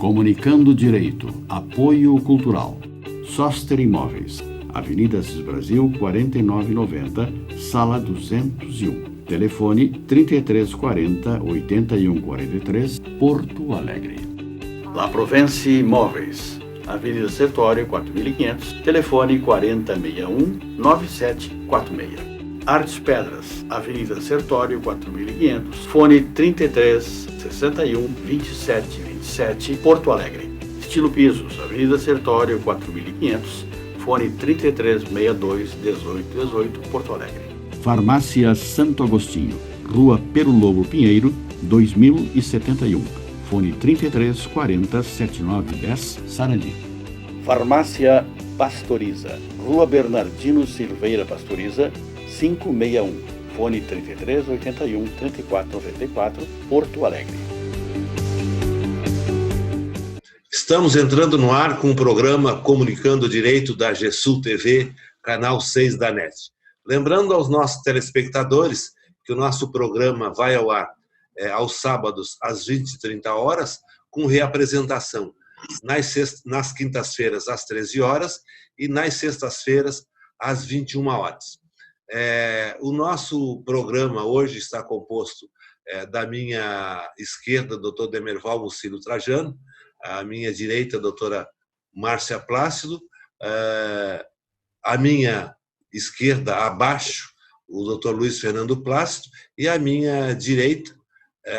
Comunicando Direito. Apoio Cultural. Soster Imóveis. Avenida Assis Brasil, 4990, Sala 201. Telefone 3340-8143, Porto Alegre. La Provence Imóveis. Avenida Sertório, 4500, telefone 4061-9746. Artes Pedras, Avenida Sertório, 4500, fone 3361-2727, Porto Alegre. Estilo Pisos, Avenida Sertório, 4500, fone 3362-1818, Porto Alegre. Farmácia Santo Agostinho, Rua Pero Lobo Pinheiro, 2071, fone 3340-7910, Sarandi. Farmácia Pastoriza, Rua Bernardino Silveira Pastoriza, 561, fone 3381-3494, Porto Alegre. Estamos entrando no ar com o programa Comunicando Direito da GESUL TV, canal 6 da NET. Lembrando aos nossos telespectadores que o nosso programa vai ao ar aos sábados às 20h30, com reapresentação nas quintas-feiras às 13h e nas sextas-feiras às 21h. O nosso programa hoje está composto da minha esquerda, doutor Demerval Mucílio Trajano, à minha direita, a doutora Márcia Plácido, à minha esquerda, abaixo, o doutor Luiz Fernando Plácido, e à minha direita,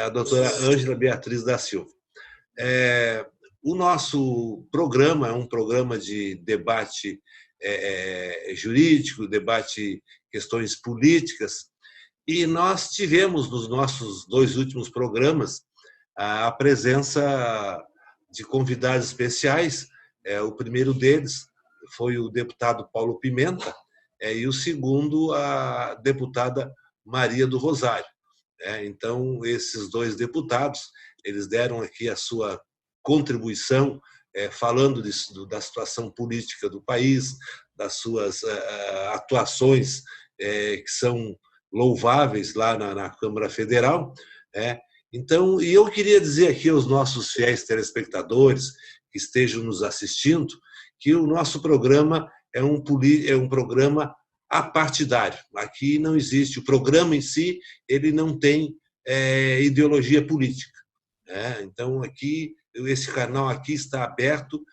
a doutora Ângela Beatriz da Silva. O nosso programa é um programa de debate jurídico, debate questões políticas, e nós tivemos nos nossos 2 últimos programas a presença de convidados especiais. O primeiro deles foi o deputado Paulo Pimenta, e o segundo, a deputada Maria do Rosário. Então, esses 2 deputados, eles deram aqui a sua contribuição, falando da situação política do país, das suas atuações que são louváveis lá na Câmara Federal. Então, e eu queria dizer aqui aos nossos fiéis telespectadores que estejam nos assistindo que o nosso programa é um programa apartidário. Aqui não existe, o programa em si, ele não tem ideologia política. Então, aqui, esse canal aqui está aberto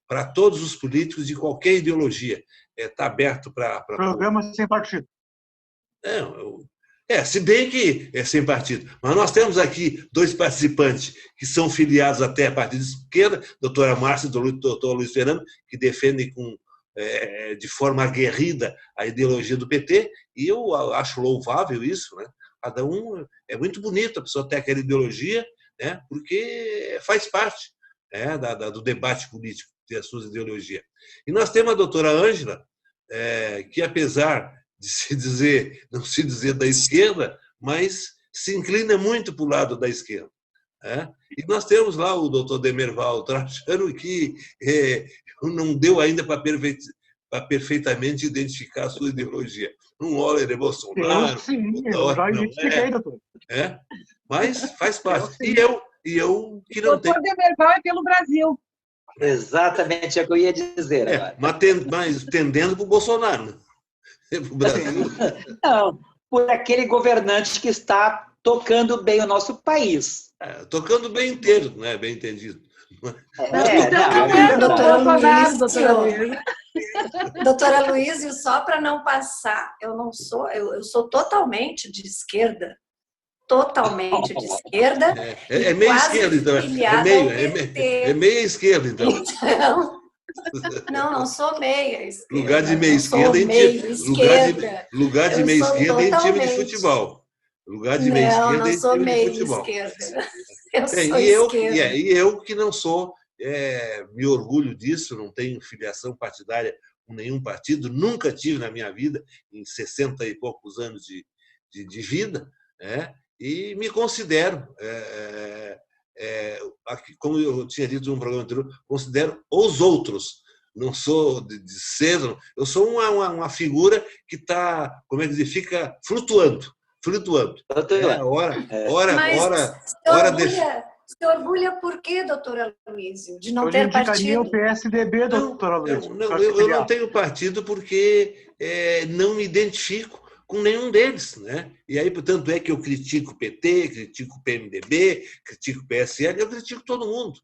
para todos os políticos de qualquer ideologia. Está aberto para... Programa sem partido. Se bem que é sem partido. Mas nós temos aqui 2 participantes que são filiados até a partido de esquerda, a doutora Márcia e o doutor Luiz Fernando, que defendem de forma aguerrida a ideologia do PT, e eu acho louvável isso, né? Cada um, é muito bonito a pessoa ter aquela ideologia, né? Porque faz parte do debate político, ter as suas ideologias. E nós temos a doutora Ângela, que apesar de não se dizer da esquerda, mas se inclina muito para o lado da esquerda. E nós temos lá o doutor Demerval Trajano, que não deu ainda para perfeitamente identificar a sua ideologia. Um hora é Bolsonaro, eu já identifiquei, doutor. Mas faz parte. E eu que não tenho. O doutor Demerval é pelo Brasil. Exatamente, é o que eu ia dizer agora. Mas tendendo para o Bolsonaro, né? Para o Brasil. Não, por aquele governante que está tocando bem o nosso país. Tocando bem inteiro, não é bem entendido. Doutora Luísa, só para não passar, eu sou totalmente de esquerda. Totalmente de esquerda. É meio esquerda, então. É meia esquerda, então. Não sou meia esquerda. Lugar de meia esquerda em time de futebol. Lugar de meia esquerda em time de futebol. E eu que não sou, me orgulho disso, não tenho filiação partidária com nenhum partido, nunca tive na minha vida, em 60 e poucos anos de vida, e me considero, como eu tinha dito no programa anterior, considero os outros. Não sou de ser, eu sou uma figura que está, como é que diz, fica flutuando. Se orgulha por quê, doutor Aloysio? De não Eu ter indicaria o partido? PSDB, doutor Aloysio. Eu não tenho partido porque não me identifico com nenhum deles, né? E aí, portanto, é que eu critico o PT, critico o PMDB, critico o PSL, eu critico todo mundo.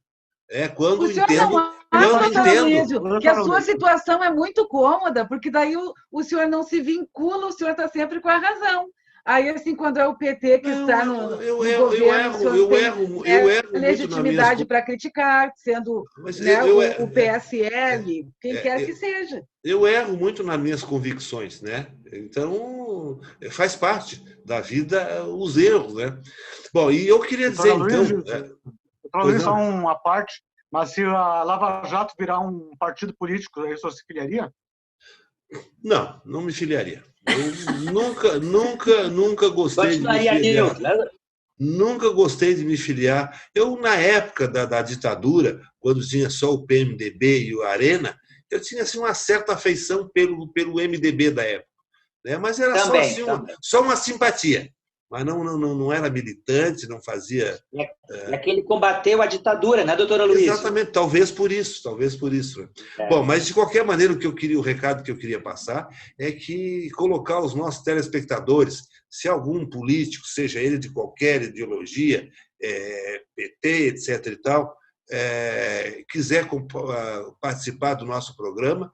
Quando O senhor entendo, não quando acha, doutor entendo. Aloysio, que a sua situação é muito cômoda, porque daí o senhor não se vincula, o senhor está sempre com a razão. Aí, assim, quando é o PT que está no governo, o senhor tem legitimidade para criticar, sendo o PSL, quem quer que seja. Eu erro muito nas minhas convicções, né? Então, faz parte da vida os erros, né? Bom, e eu queria dizer, Aloysio, então... Doutor Aloysio, só uma parte, mas se a Lava Jato virar um partido político, aí o senhor se filiaria? Não, não me filiaria. Eu nunca gostei de me filiar. Nunca gostei de me filiar. Eu, na época da ditadura, quando tinha só o PMDB e o Arena, eu tinha assim, uma certa afeição pelo MDB da época, né? Mas era só uma simpatia. Mas não era militante, não fazia... É que ele combateu a ditadura, né, doutor Aloysio? Exatamente, talvez por isso. Bom, mas de qualquer maneira, o recado que eu queria passar é que colocar os nossos telespectadores, se algum político, seja ele de qualquer ideologia, PT, etc. e tal, quiser participar do nosso programa,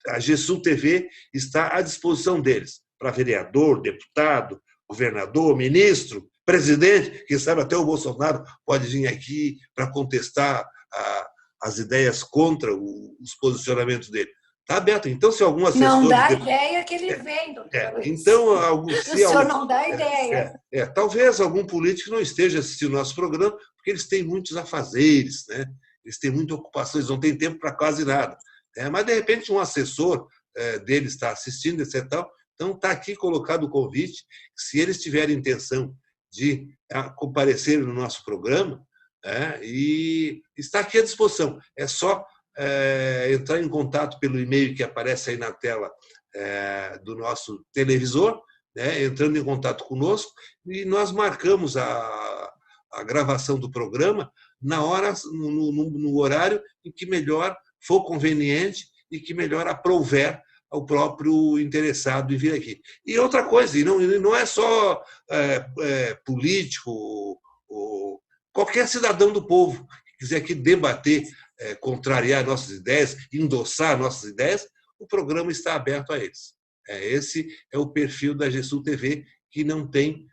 a GESUL TV está à disposição deles, para vereador, deputado, governador, ministro, presidente, quem sabe até o Bolsonaro pode vir aqui para contestar as ideias contra os posicionamentos dele. Está aberto. Então, se algum assessor... Não dá ideia que ele vem, doutor Aloysio. Então, o senhor não dá ideia. Talvez algum político não esteja assistindo o nosso programa, porque eles têm muitos afazeres, né? Eles têm muitas ocupações, não têm tempo para quase nada. Mas, de repente, um assessor dele está assistindo, etc. Então, está aqui colocado o convite, se eles tiverem intenção de comparecer no nosso programa, e está aqui à disposição. É só entrar em contato pelo e-mail que aparece aí na tela do nosso televisor, entrando em contato conosco, e nós marcamos a gravação do programa na hora, no horário em que melhor for conveniente e que melhor aprouver ao próprio interessado em vir aqui. E outra coisa, e não é só político, ou qualquer cidadão do povo que quiser aqui debater, contrariar nossas ideias, endossar nossas ideias, o programa está aberto a eles. Esse é o perfil da GESUL TV, que não tem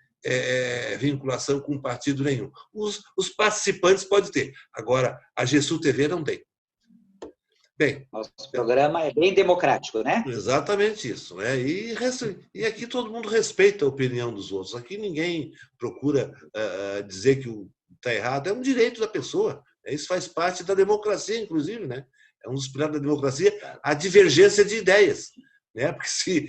vinculação com partido nenhum. Os participantes podem ter, agora a GESUL TV não tem. Bem, nosso programa é bem democrático, né? Exatamente isso, né? E aqui todo mundo respeita a opinião dos outros. Aqui ninguém procura dizer que está errado. É um direito da pessoa. Isso faz parte da democracia, inclusive, né? É um dos pilares da democracia, a divergência de ideias, né? Porque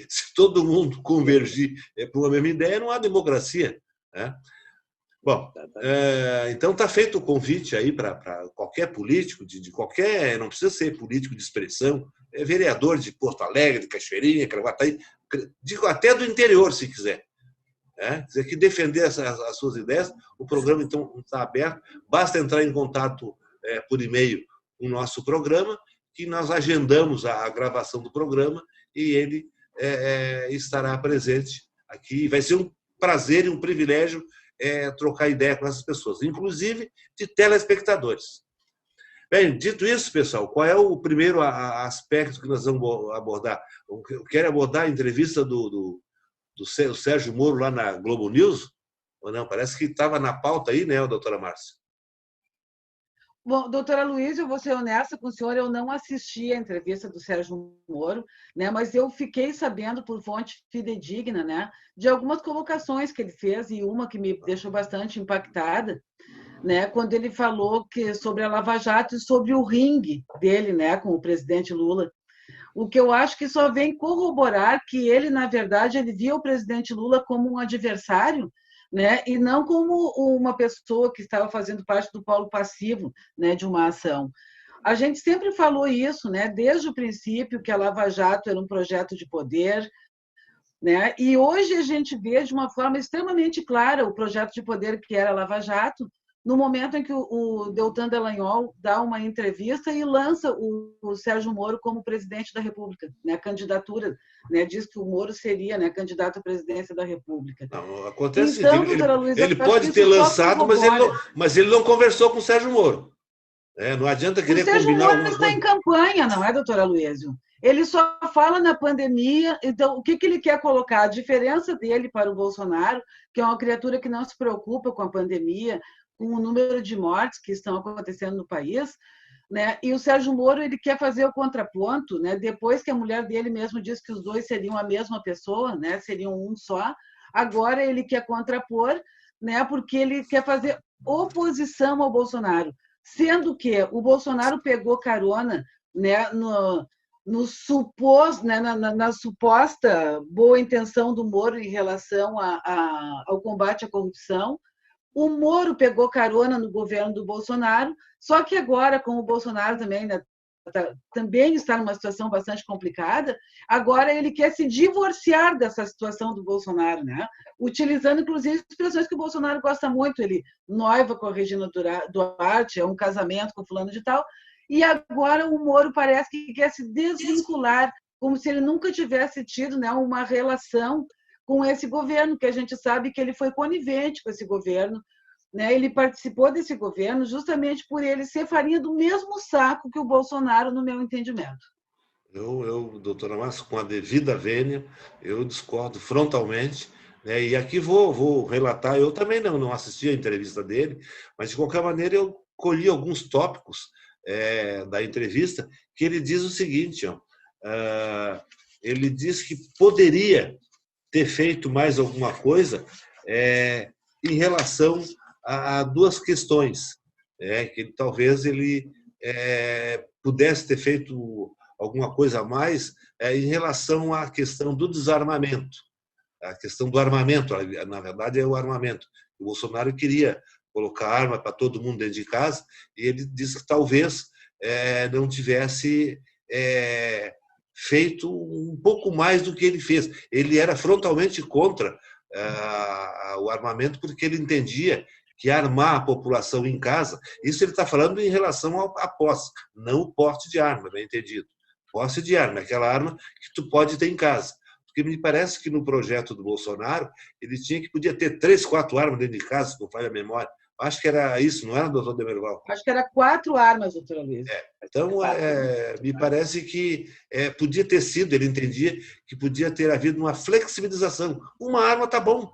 se todo mundo convergir para uma mesma ideia, não há democracia, né? Bom, então está feito o convite aí para qualquer político, de qualquer, não precisa ser político de expressão, vereador de Porto Alegre, de Cachoeirinha, Gravataí, até do interior, se quiser. Quiser que defender as suas ideias, o programa então está aberto, basta entrar em contato por e-mail com o nosso programa, que nós agendamos a gravação do programa e ele estará presente aqui. Vai ser um prazer e um privilégio trocar ideia com essas pessoas, inclusive de telespectadores. Bem, dito isso, pessoal, qual é o primeiro aspecto que nós vamos abordar? Eu quero abordar a entrevista do Sérgio Moro lá na Globo News, ou não? Parece que estava na pauta aí, né, doutora Márcia? Bom, doutora Aloysio, eu vou ser honesta com o senhor, eu não assisti a entrevista do Sérgio Moro, né, mas eu fiquei sabendo por fonte fidedigna, né, de algumas colocações que ele fez, e uma que me deixou bastante impactada, né, quando ele falou sobre a Lava Jato e sobre o ringue dele, né, com o presidente Lula. O que eu acho que só vem corroborar que ele, na verdade, ele via o presidente Lula como um adversário, né, e não como uma pessoa que estava fazendo parte do polo passivo, né, de uma ação. A gente sempre falou isso, né, desde o princípio, que a Lava Jato era um projeto de poder, né? E hoje a gente vê de uma forma extremamente clara o projeto de poder que era a Lava Jato, no momento em que o Deltan Dallagnol dá uma entrevista e lança o Sérgio Moro como presidente da República, né? A candidatura, né? Diz que o Moro seria, né, candidato à presidência da República. Não, acontece Então, assim, doutora Luísa, ele eu acho pode que ter isso só lançado, corrobora. mas ele não conversou com o Sérgio Moro. Não adianta O querer Sérgio combinar Moro algumas está em coisas. campanha, não é, doutora Luísio? Ele só fala na pandemia, então o que ele quer colocar? A diferença dele para o Bolsonaro, que é uma criatura que não se preocupa com a pandemia, com o número de mortes que estão acontecendo no país, né? E o Sérgio Moro ele quer fazer o contraponto, né? Depois que a mulher dele mesmo disse que os dois seriam a mesma pessoa, né? Seriam um só. Agora ele quer contrapor, né? Porque ele quer fazer oposição ao Bolsonaro, sendo que o Bolsonaro pegou carona, né? No supos, né, na suposta boa intenção do Moro em relação ao combate à corrupção. O Moro pegou carona no governo do Bolsonaro, só que agora, com o Bolsonaro também, né, também está numa situação bastante complicada, agora ele quer se divorciar dessa situação do Bolsonaro, né? Utilizando, inclusive, expressões que o Bolsonaro gosta muito, ele noiva com a Regina Duarte, é um casamento com fulano de tal, e agora o Moro parece que quer se desvincular, como se ele nunca tivesse tido, né, uma relação com esse governo, que a gente sabe que ele foi conivente com esse governo, né? Ele participou desse governo justamente por ele ser farinha do mesmo saco que o Bolsonaro, no meu entendimento. Doutora Márcia, com a devida vênia, eu discordo frontalmente, né? E aqui vou relatar, eu também não assisti a entrevista dele, mas de qualquer maneira eu colhi alguns tópicos da entrevista que ele diz o seguinte, ele diz que poderia ter feito mais alguma coisa em relação a duas questões, que talvez ele pudesse ter feito alguma coisa a mais em relação à questão do desarmamento, a questão do armamento, na verdade é o armamento. O Bolsonaro queria colocar arma para todo mundo dentro de casa e ele disse que talvez não tivesse feito um pouco mais do que ele fez. Ele era frontalmente contra o armamento porque ele entendia que armar a população em casa, isso ele está falando em relação à posse, não o porte de arma, bem entendido. Posse de arma, aquela arma que tu pode ter em casa. Porque me parece que no projeto do Bolsonaro, ele podia ter 3, 4 armas dentro de casa, se não falha a memória. Acho que era isso, não era, doutor Demerval? Acho que era 4 armas, doutora Luiz. Então, me parece que podia ter sido, ele entendia que podia ter havido uma flexibilização. Uma arma está bom.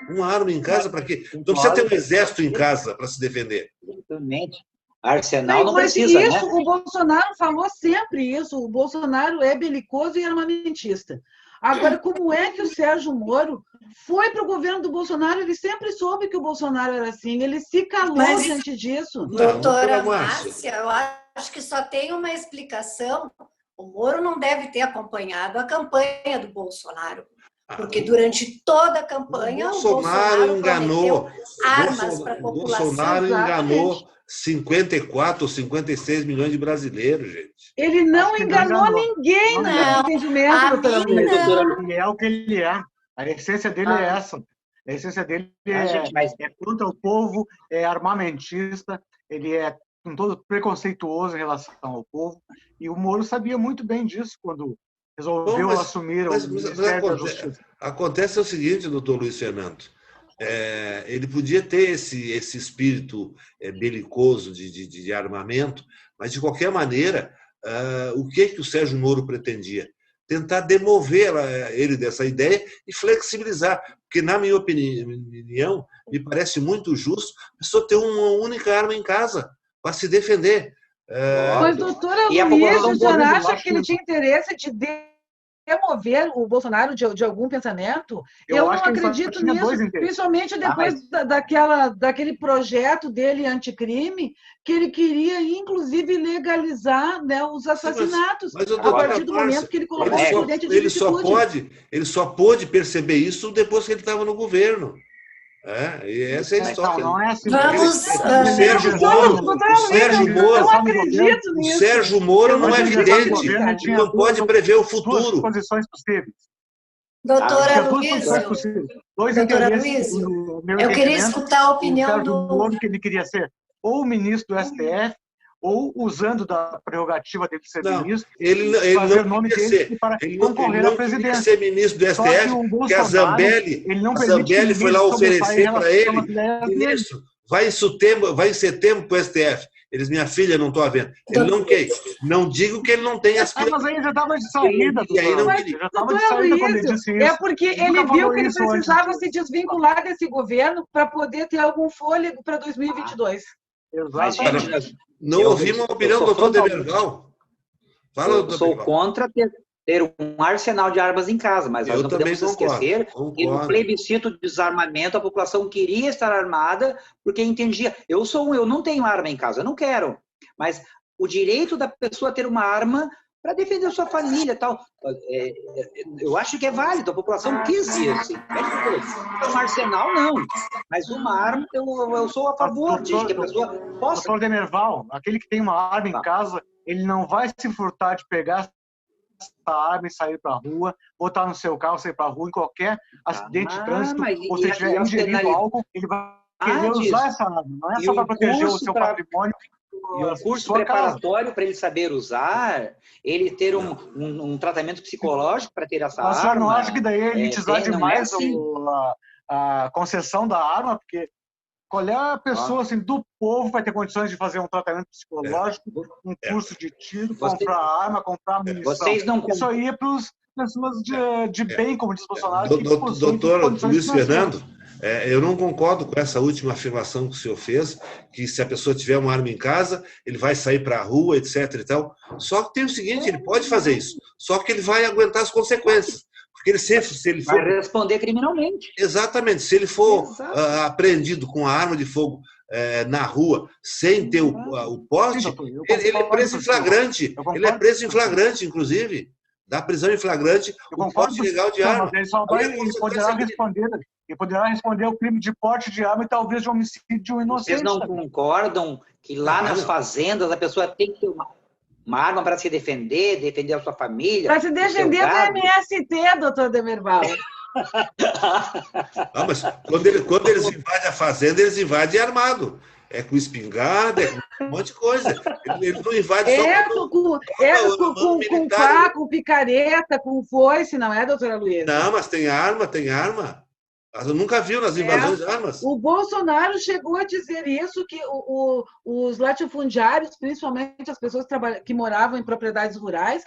Uma arma em casa para quê? Não precisa ter um exército em casa para se defender. Exatamente. Arsenal não precisa, isso, né? O Bolsonaro falou sempre isso. O Bolsonaro é belicoso e armamentista. Agora, como é que o Sérgio Moro foi para o governo do Bolsonaro? Ele sempre soube que o Bolsonaro era assim. Ele se calou diante disso. Doutora Márcia, eu acho que só tem uma explicação. O Moro não deve ter acompanhado a campanha do Bolsonaro. Porque durante toda a campanha o Bolsonaro enganou armas para a população. Bolsonaro enganou 54 ou 56 milhões de brasileiros, gente. Ele não enganou ninguém, no meu entendimento, doutora Luiz. E é o que ele é. A essência dele é essa. A essência dele é contra o povo, é armamentista, ele é com todo preconceituoso em relação ao povo. E o Moro sabia muito bem disso quando resolveu assumir o Ministério da Justiça. Acontece o seguinte, doutor Luiz Fernando, ele podia ter esse espírito belicoso de armamento, mas, de qualquer maneira, o que o Sérgio Moro pretendia? Tentar demover ele dessa ideia e flexibilizar. Porque, na minha opinião, me parece muito justo a pessoa ter uma única arma em casa para se defender. Mas, doutora Luiz, o senhor acha que ele tinha interesse de remover o Bolsonaro de algum pensamento? Eu não acredito nisso, principalmente depois daquele projeto dele anticrime, que ele queria, inclusive, legalizar, né, os assassinatos, mas a partir do momento que ele colocou o presidente de licitude. Ele só pôde perceber isso depois que ele estava no governo. E essa é a história. Não é assim. O Sérgio Moro não é vidente, ele não pode prever o futuro. Duas posições possíveis. Doutora Luísa, dois doutora interesses. Luísa, eu queria escutar a opinião o Sérgio do... Moro, que ele queria ser ou ministro do STF, ou usando da prerrogativa dele ser ministro, ele fazer não o nome queria dele ser. para Ele concorrer não à presidência. queria ser ministro do STF, porque a Zambelli foi lá oferecer para ele, ministro, vai em setembro para o STF. Eles, minha filha, não estou vendo. Ele não quer. Não digo que ele não tem aspiração. Mas aí já estava de saída. E aí não queria. Já estava de saída quando ele disse isso. É porque ele viu que ele precisava se desvincular desse governo para poder ter algum fôlego para 2022. Exatamente. Não ouvimos a opinião do doutor Demerval. Fala, eu sou contra ter um arsenal de armas em casa, mas nós não podemos esquecer que no plebiscito de desarmamento a população queria estar armada porque entendia. Eu não tenho arma em casa, eu não quero, mas o direito da pessoa ter uma arma para defender a sua família e tal, eu acho que é válido, a população quis isso. Um arsenal, não, mas uma arma, eu sou a favor de que a pessoa possa... Doutor Demerval, aquele que tem uma arma em casa, ele não vai se furtar de pegar essa arma e sair para a rua, botar no seu carro, sair para a rua, em qualquer acidente de trânsito, ou se tiver ingerido álcool, ele vai querer usar essa arma. Não é só para proteger o seu patrimônio. E um curso preparatório para ele saber usar, ele ter um tratamento psicológico para ter essa arma. Mas o senhor não acha que daí é elitizar demais assim. a concessão da arma? Porque qual é a pessoa assim, do povo vai ter condições de fazer um tratamento psicológico, um curso de tiro, comprar arma, comprar munição? Isso aí é para as pessoas de bem, como diz Bolsonaro. Doutor Luiz Fernando, eu não concordo com essa última afirmação que o senhor fez, que se a pessoa tiver uma arma em casa, ele vai sair para a rua, etc. e tal. Só que tem o seguinte, ele pode fazer isso, só que ele vai aguentar as consequências. Porque se ele for... Vai responder criminalmente. Exatamente. Se ele for apreendido com a arma de fogo na rua, sem ter o porte, ele é preso em flagrante. Ele é preso em flagrante, inclusive. Dá prisão em flagrante com porte ilegal de arma. Ele poderá responder ao crime de porte de arma e talvez de homicídio inocente. Vocês não concordam que lá nas fazendas a pessoa tem que ter uma arma para se defender a sua família? Para se defender do MST, doutor Demerval. Mas quando eles invadem a fazenda, eles invadem armado. É com espingarda, é com um monte de coisa. Eles não invadem só com faca, com picareta, com foice, não é, doutora Luísa? Não, mas tem arma, tem arma. Eu nunca viu nas invasões de armas. O Bolsonaro chegou a dizer isso, que os latifundiários, principalmente as pessoas que moravam em propriedades rurais,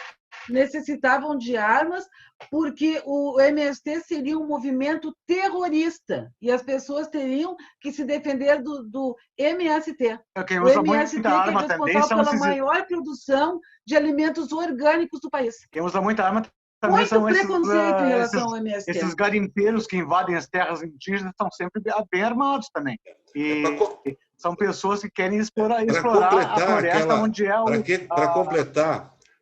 necessitavam de armas porque o MST seria um movimento terrorista e as pessoas teriam que se defender do MST. O MST que é responsável pela maior produção de alimentos orgânicos do país. Quem usa muita arma muito preconceito em relação ao MST. Esses garimpeiros que invadem as terras indígenas estão sempre bem armados também. E são pessoas que querem explorar a floresta onde é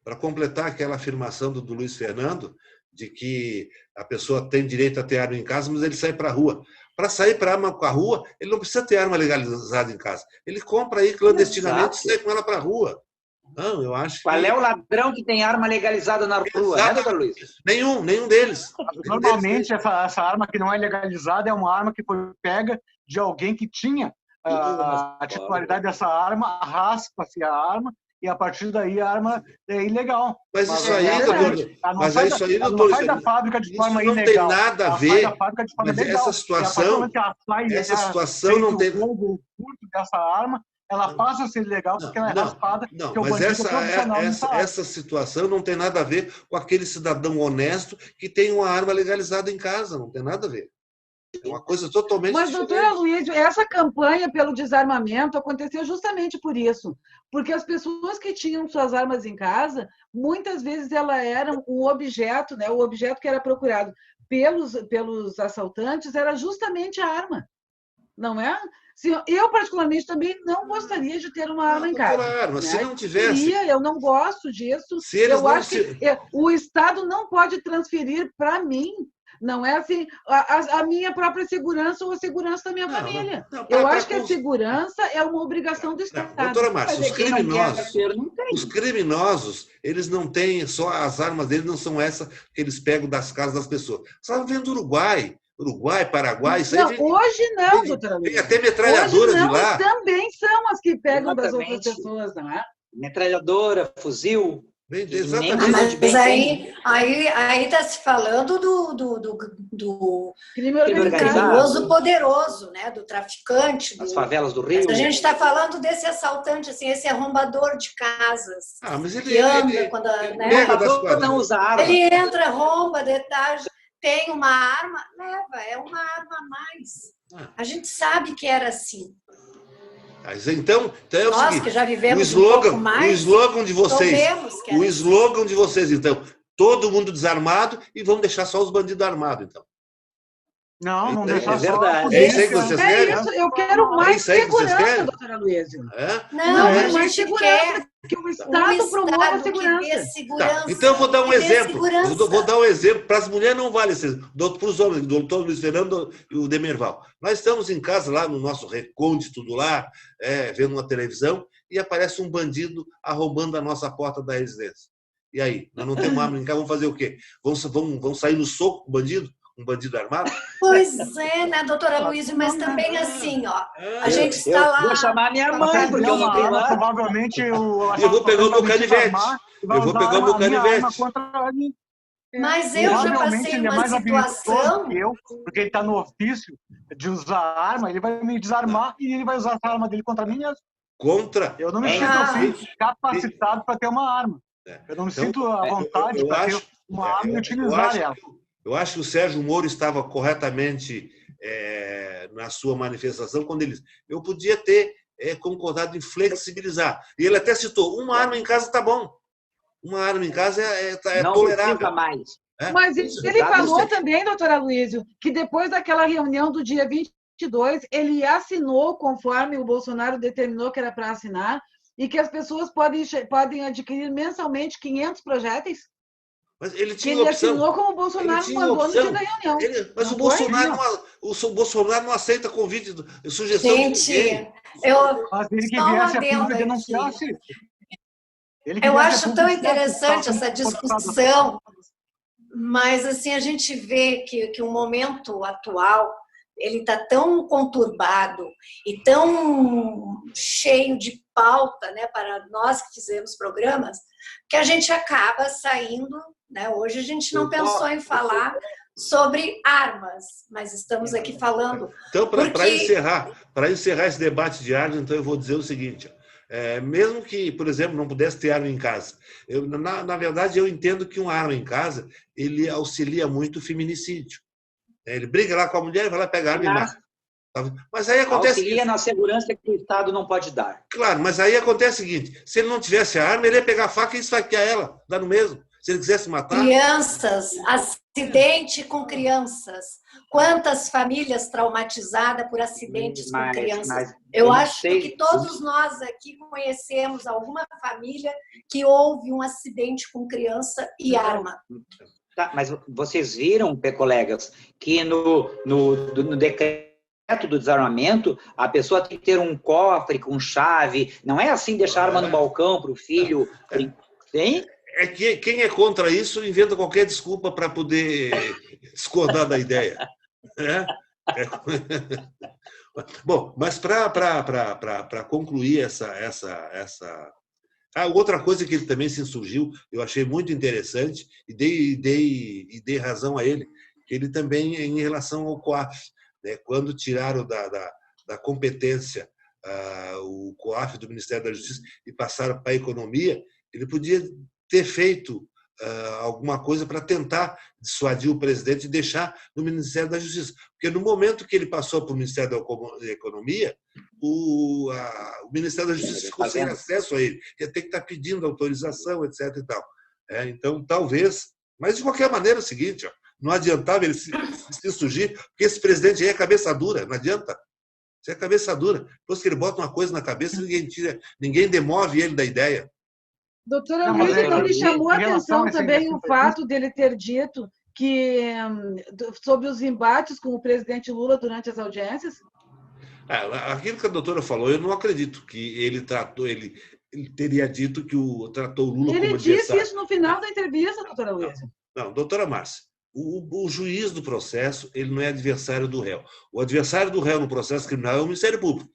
Para completar aquela afirmação do Luiz Fernando, de que a pessoa tem direito a ter arma em casa, mas ele sai para a rua. Para sair para a rua, ele não precisa ter arma legalizada em casa. Ele compra aí clandestinamente e sai com ela para a rua. Não, eu acho Qual é o ladrão que tem arma legalizada na rua, né, doutor Luiz? Nenhum deles. Normalmente, essa arma que não é legalizada é uma arma que foi pega de alguém que tinha a titularidade dessa arma, raspa-se a arma, e a partir daí a arma é ilegal. Mas isso aí, doutor... Mas é isso aí, doutor... Não sai da fábrica de forma ilegal. Não tem nada a ver... Mas essa situação não tem... O curto dessa arma, ela passa a ser legal porque ela é raspada. Não, mas essa situação não tem nada a ver com aquele cidadão honesto que tem uma arma legalizada em casa. Não tem nada a ver. É uma coisa totalmente diferente. Mas, doutora Luiz, essa campanha pelo desarmamento aconteceu justamente por isso. Porque as pessoas que tinham suas armas em casa, muitas vezes elas eram um objeto, né? O objeto que era procurado pelos assaltantes era justamente a arma. Não é? Eu, particularmente, também não gostaria de ter uma arma em casa. Claro, mas se não tivesse... Eu não gosto disso. Eu acho que o Estado não pode transferir para mim Não é assim, a minha própria segurança ou a segurança da minha família. Eu acho que a segurança é uma obrigação do Estado. Doutora Márcia, os criminosos, eles não têm só as armas deles, não são essas que eles pegam das casas das pessoas. Só vem do Uruguai, Paraguai, isso aí. Hoje não, doutora Luísa. Tem até metralhadora de lá. Também são as que pegam das outras pessoas, não é? Metralhadora, fuzil. Exatamente. Mas aí está se falando do criminoso poderoso, né? Do traficante. As favelas do Rio. Mas a gente está falando desse assaltante, assim, esse arrombador de casas. Mas ele que anda quando, né? Não usa arma. Ele entra, arromba, detalhe, tem uma arma, leva, é uma arma a mais. A gente sabe que era assim. Mas então é o Nós seguinte, que já vivemos um pouco mais, o slogan de vocês, então, todo mundo desarmado e vamos deixar só os bandidos armados, então. Não deixar só. É verdade. É isso aí que vocês querem? Isso, eu quero mais segurança, doutora Luísa. Não, a mais gente segurança, que o Estado promova a segurança. Tá, então eu vou dar um exemplo. Vou dar um exemplo. Para as mulheres não vale esse. Para os homens, o doutor Luiz Fernando e o Demerval. Nós estamos em casa, lá no nosso recôndito do lar, vendo uma televisão, e aparece um bandido arrombando a nossa porta da residência. E aí? Nós não temos arma em casa, vamos fazer o quê? Vamos sair no soco com o bandido? Um bandido armado? Pois é, né, doutora Luísa, mas também assim, ó, a gente está lá... Vou chamar minha mãe, porque eu não tenho arma. Provavelmente eu vou pegar o meu canivete. Mas eu já passei uma situação... Porque ele está no ofício de usar arma, ele vai me desarmar e ele vai usar a arma dele contra mim mesmo. Eu não me sinto assim, capacitado para ter uma arma. Eu não me sinto à vontade para ter uma arma e utilizar ela. Eu acho que o Sérgio Moro estava corretamente na sua manifestação quando ele disse: eu podia ter concordado em flexibilizar. E ele até citou: uma arma em casa está bom. Uma arma em casa é tolerável. Não mais. Mas ele falou também, doutora Luísa, que depois daquela reunião do dia 22, ele assinou, conforme o Bolsonaro determinou que era para assinar, e que as pessoas podem adquirir mensalmente 500 projéteis. Mas ele tinha ele opção. Assinou como o Bolsonaro mandou no dia da reunião. Mas o Bolsonaro não aceita convite, sugestão de ninguém. Mas ele que viesse a público denunciasse. Eu acho tão interessante essa discussão, mas assim a gente vê que o momento atual ele está tão conturbado e tão cheio de pauta, né, para nós que fizemos programas, que a gente acaba saindo, né? Hoje a gente não pensou em falar sobre armas, mas estamos aqui falando. Então, para encerrar esse debate de armas, então eu vou dizer o seguinte: mesmo que, por exemplo, não pudesse ter arma em casa, na verdade eu entendo que uma arma em casa ele auxilia muito o feminicídio. Ele briga lá com a mulher, vai lá pegar a arma e mata. Mas aí acontece... Auxilia na segurança que o Estado não pode dar. Claro, mas aí acontece o seguinte: se ele não tivesse a arma, ele ia pegar a faca e esfaquear ela, dá no mesmo. Se ele quisesse matar... Crianças, acidente com crianças. Quantas famílias traumatizadas por acidentes com crianças? Eu acho que todos nós aqui conhecemos alguma família que houve um acidente com criança e arma. Tá, mas vocês viram, colegas, que no decreto do desarmamento, a pessoa tem que ter um cofre com chave, não é assim deixar a arma no balcão para o filho. Tem? Que quem é contra isso inventa qualquer desculpa para poder discordar da ideia. Bom, mas para concluir essa... outra coisa que ele também se insurgiu, eu achei muito interessante e dei razão a ele, que ele também, em relação ao COAF, né, quando tiraram da competência o COAF do Ministério da Justiça e passaram para a Economia, ele podia ter feito alguma coisa para tentar dissuadir o presidente e deixar no Ministério da Justiça. Porque no momento que ele passou para o Ministério da Economia, o Ministério da Justiça ficou sem acesso a ele. Ia ter que estar pedindo autorização, etc. e tal. Então, talvez... Mas, de qualquer maneira, é o seguinte, não adiantava ele se surgir, porque esse presidente aí é cabeça dura, não adianta. Isso é cabeça dura. Depois que ele bota uma coisa na cabeça, ninguém demove ele da ideia. Doutora Luísa, não lhe chamou a atenção também o fato dele ter dito sobre os embates com o presidente Lula durante as audiências? Aquilo que a doutora falou, eu não acredito que ele teria dito que tratou o Lula como adversário. Ele disse isso no final da entrevista, doutora Luísa. Não, doutora Márcia, o juiz do processo, ele não é adversário do réu. O adversário do réu no processo criminal é o Ministério Público.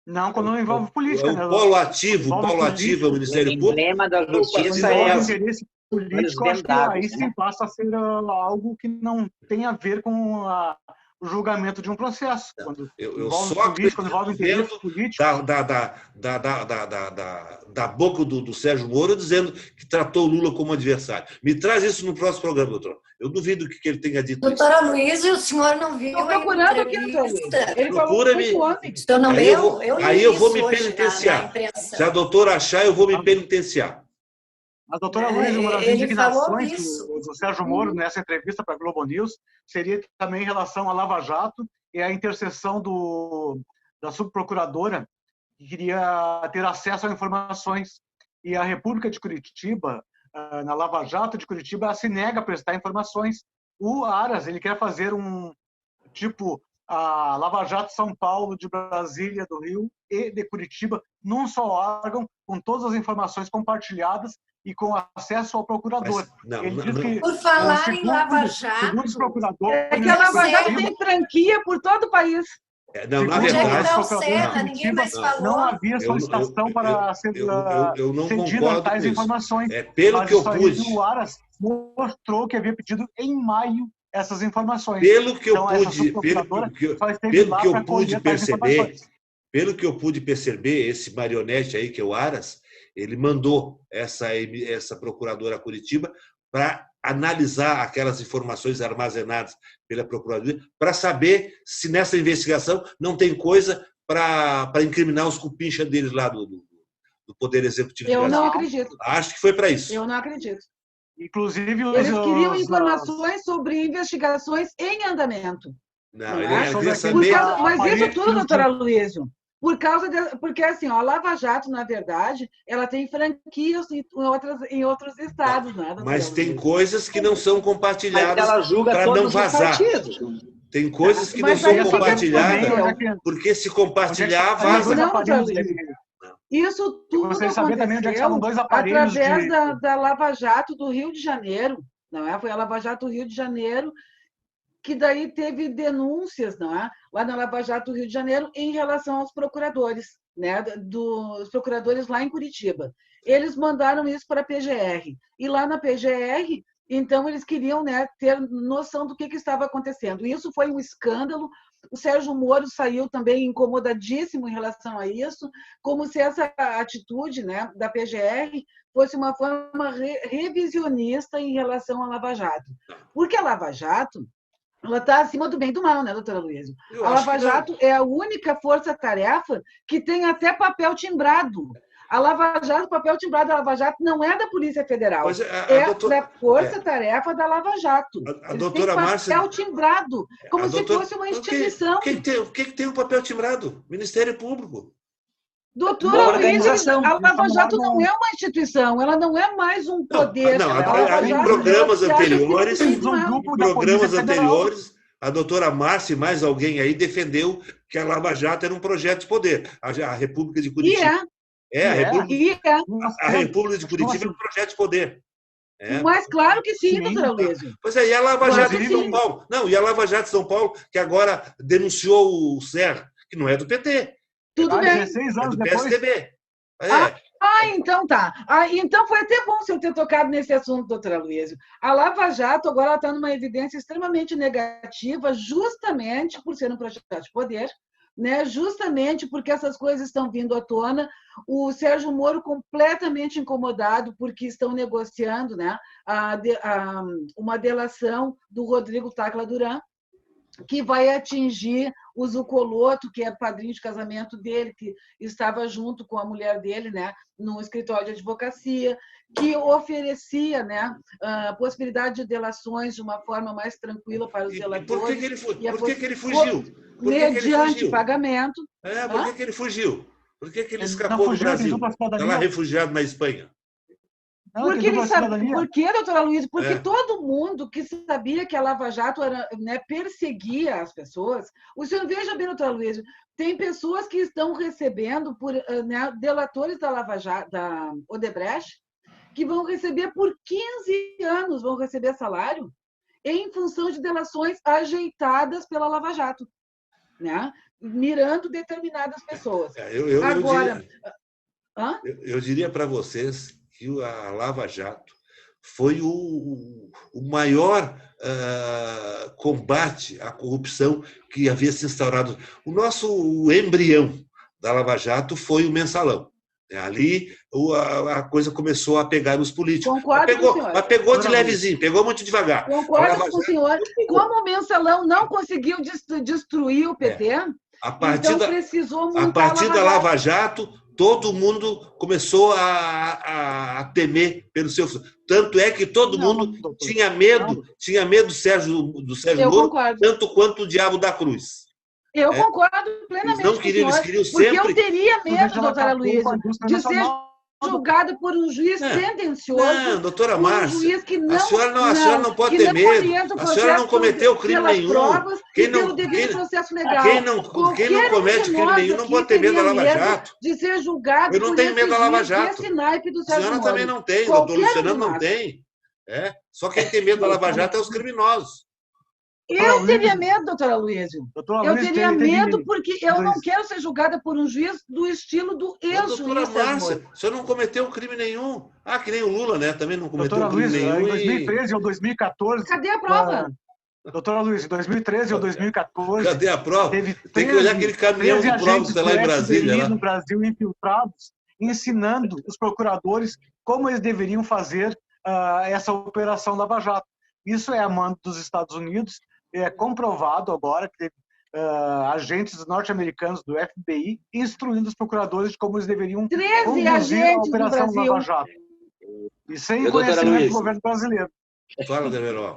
Não, quando não envolve política. O polo ativo é o Ministério Público. O problema da justiça é interesse político, acho que aí sim passa a ser algo que não tem a ver com o julgamento de um processo. Quando envolve político, quando envolve interesse político. Da boca do Sérgio Moro dizendo que tratou o Lula como adversário. Me traz isso no próximo programa, doutor. Eu duvido que ele tenha dito isso. Doutora Luísa, o senhor não viu a entrevista? Ele Procura-me. Então, não, aí eu vou me penitenciar. Se a doutora achar, eu vou me penitenciar. A doutora Luísa, uma das indignações do Sérgio Moro nessa entrevista para a Globo News seria também em relação à Lava Jato e à intercessão da subprocuradora, que queria ter acesso a informações. E a República de Curitiba, na Lava Jato de Curitiba, ela se nega a prestar informações. O Aras, ele quer fazer a Lava Jato São Paulo, de Brasília, do Rio e de Curitiba, num só órgão, com todas as informações compartilhadas e com acesso ao procurador. Por falar em Lava Jato... Segundo os procuradores... É que a Lava Jato tem franquia por todo o país. Na verdade... Ninguém mais falou. Não havia solicitação para ser cedida tais informações. Pelo que eu pude... O Aras mostrou que havia pedido em maio essas informações. Pelo que eu pude perceber, esse marionete aí, que é o Aras, ele mandou essa procuradora a Curitiba para analisar aquelas informações armazenadas pela Procuradoria, para saber se nessa investigação não tem coisa para incriminar os cupincha deles lá do Poder Executivo. Eu não acredito. Acho que foi para isso. Eu não acredito. Inclusive, eles queriam informações sobre investigações em andamento. Mas isso tudo, doutora Luísa, porque assim, a Lava Jato, na verdade, ela tem franquias em outros estados. Né, mas tem coisas que não são compartilhadas para não vazar. Tem coisas que não são compartilhadas, porque se compartilhar, vaza. Isso tudo aconteceu através da Lava Jato do Rio de Janeiro. Não é? Foi a Lava Jato do Rio de Janeiro que daí teve denúncias, não é? Lá na Lava Jato do Rio de Janeiro em relação aos procuradores, né? Dos procuradores lá em Curitiba. Eles mandaram isso para a PGR. E lá na PGR, então, eles queriam, né, ter noção do que estava acontecendo. Isso foi um escândalo. O Sérgio Moro saiu também incomodadíssimo em relação a isso, como se essa atitude, né, da PGR fosse uma forma revisionista em relação à Lava Jato. Porque a Lava Jato ela está acima do bem e do mal, né, doutora Luísa? A Lava Jato é a única força-tarefa que tem até papel timbrado. A Lava Jato, o papel timbrado da Lava Jato não é da Polícia Federal, da força-tarefa da Lava Jato. A doutora Márcia... papel timbrado, como se fosse uma instituição. O que tem um papel timbrado? Ministério Público. Doutora Luísa, a Lava Jato não é uma instituição, ela não é mais um poder. Em programas anteriores, a doutora Márcia e mais alguém aí defendeu que a Lava Jato era um projeto de poder. A República de Curitiba. A República de Curitiba é um projeto de poder. Mas claro que sim, doutora Luísa. Pois é, e a Lava Jato de São Paulo? Não, e a Lava Jato de São Paulo, que agora denunciou o Serra, que não é do PT. Tudo bem. 16 anos do depois. PSDB. Então tá. Então foi até bom se eu ter tocado nesse assunto, doutora Luísa. A Lava Jato agora está numa evidência extremamente negativa, justamente por ser um projeto de poder, né? Justamente porque essas coisas estão vindo à tona. O Sérgio Moro completamente incomodado porque estão negociando, né, uma delação do Rodrigo Tacla Duran, que vai atingir o Zucoloto, que é padrinho de casamento dele, que estava junto com a mulher dele, né, no escritório de advocacia, que oferecia, né, a possibilidade de delações de uma forma mais tranquila para os zeladores. Por que ele fugiu? Mediante pagamento. Por que ele fugiu? Por que ele escapou do Brasil? Está lá refugiado na Espanha. Porque ele sabe, por que, doutora Luiz? Porque todo mundo que sabia que a Lava Jato era, né, perseguia as pessoas. O senhor veja bem, doutora Luiz, tem pessoas que estão recebendo por, né, delatores da Lava Jato, da Odebrecht, que vão receber por 15 anos, vão receber salário em função de delações ajeitadas pela Lava Jato, né? Mirando determinadas pessoas. Agora, eu diria para vocês que a Lava Jato foi o maior combate à corrupção que havia se instaurado. O nosso embrião da Lava Jato foi o mensalão. Ali a coisa começou a pegar nos políticos. Mas pegou de levezinho, pegou muito devagar. Concordo com o senhor. Como o mensalão não conseguiu destruir o PT, então precisou montar a partir da Lava Jato, todo mundo começou a temer pelo seu... Tanto é que todo mundo tinha medo do Sérgio Moro, tanto quanto o Diabo da Cruz. Eu concordo plenamente com o senhor, eles queriam sempre... porque eu teria medo, doutora Luísa, de ser julgado por um juiz tendencioso. Não, doutora Márcia, juiz que não, a senhora não pode ter medo. A senhora não cometeu crime nenhum. Quem não comete crime nenhum não pode ter medo da Lava Jato. De ser julgado. Eu não tenho medo da Lava Jato. A senhora também não tem, o doutor Luciano não tem. Só quem tem medo da Lava Jato é os criminosos. Eu teria medo, doutora Luísio. Eu teria medo porque eu não quero ser julgada por um juiz do estilo do ex-juiz. Doutora Márcia, o senhor não cometeu crime nenhum. Que nem o Lula, né? Também não cometeu crime nenhum. Em 2013 ou 2014... Cadê a prova? Doutora Luísa, em 2013 ou 2014... Cadê a prova? Tem que olhar aquele caminhão de provas que está lá em Brasília. No Brasil, infiltrados, ensinando os procuradores como eles deveriam fazer essa operação Lava Jato. Isso é a mando dos Estados Unidos. É comprovado agora que teve agentes norte-americanos do FBI instruindo os procuradores de como eles deveriam conduzir a operação Lava Jato. E sem conhecimento do governo brasileiro. Fala, Deverol.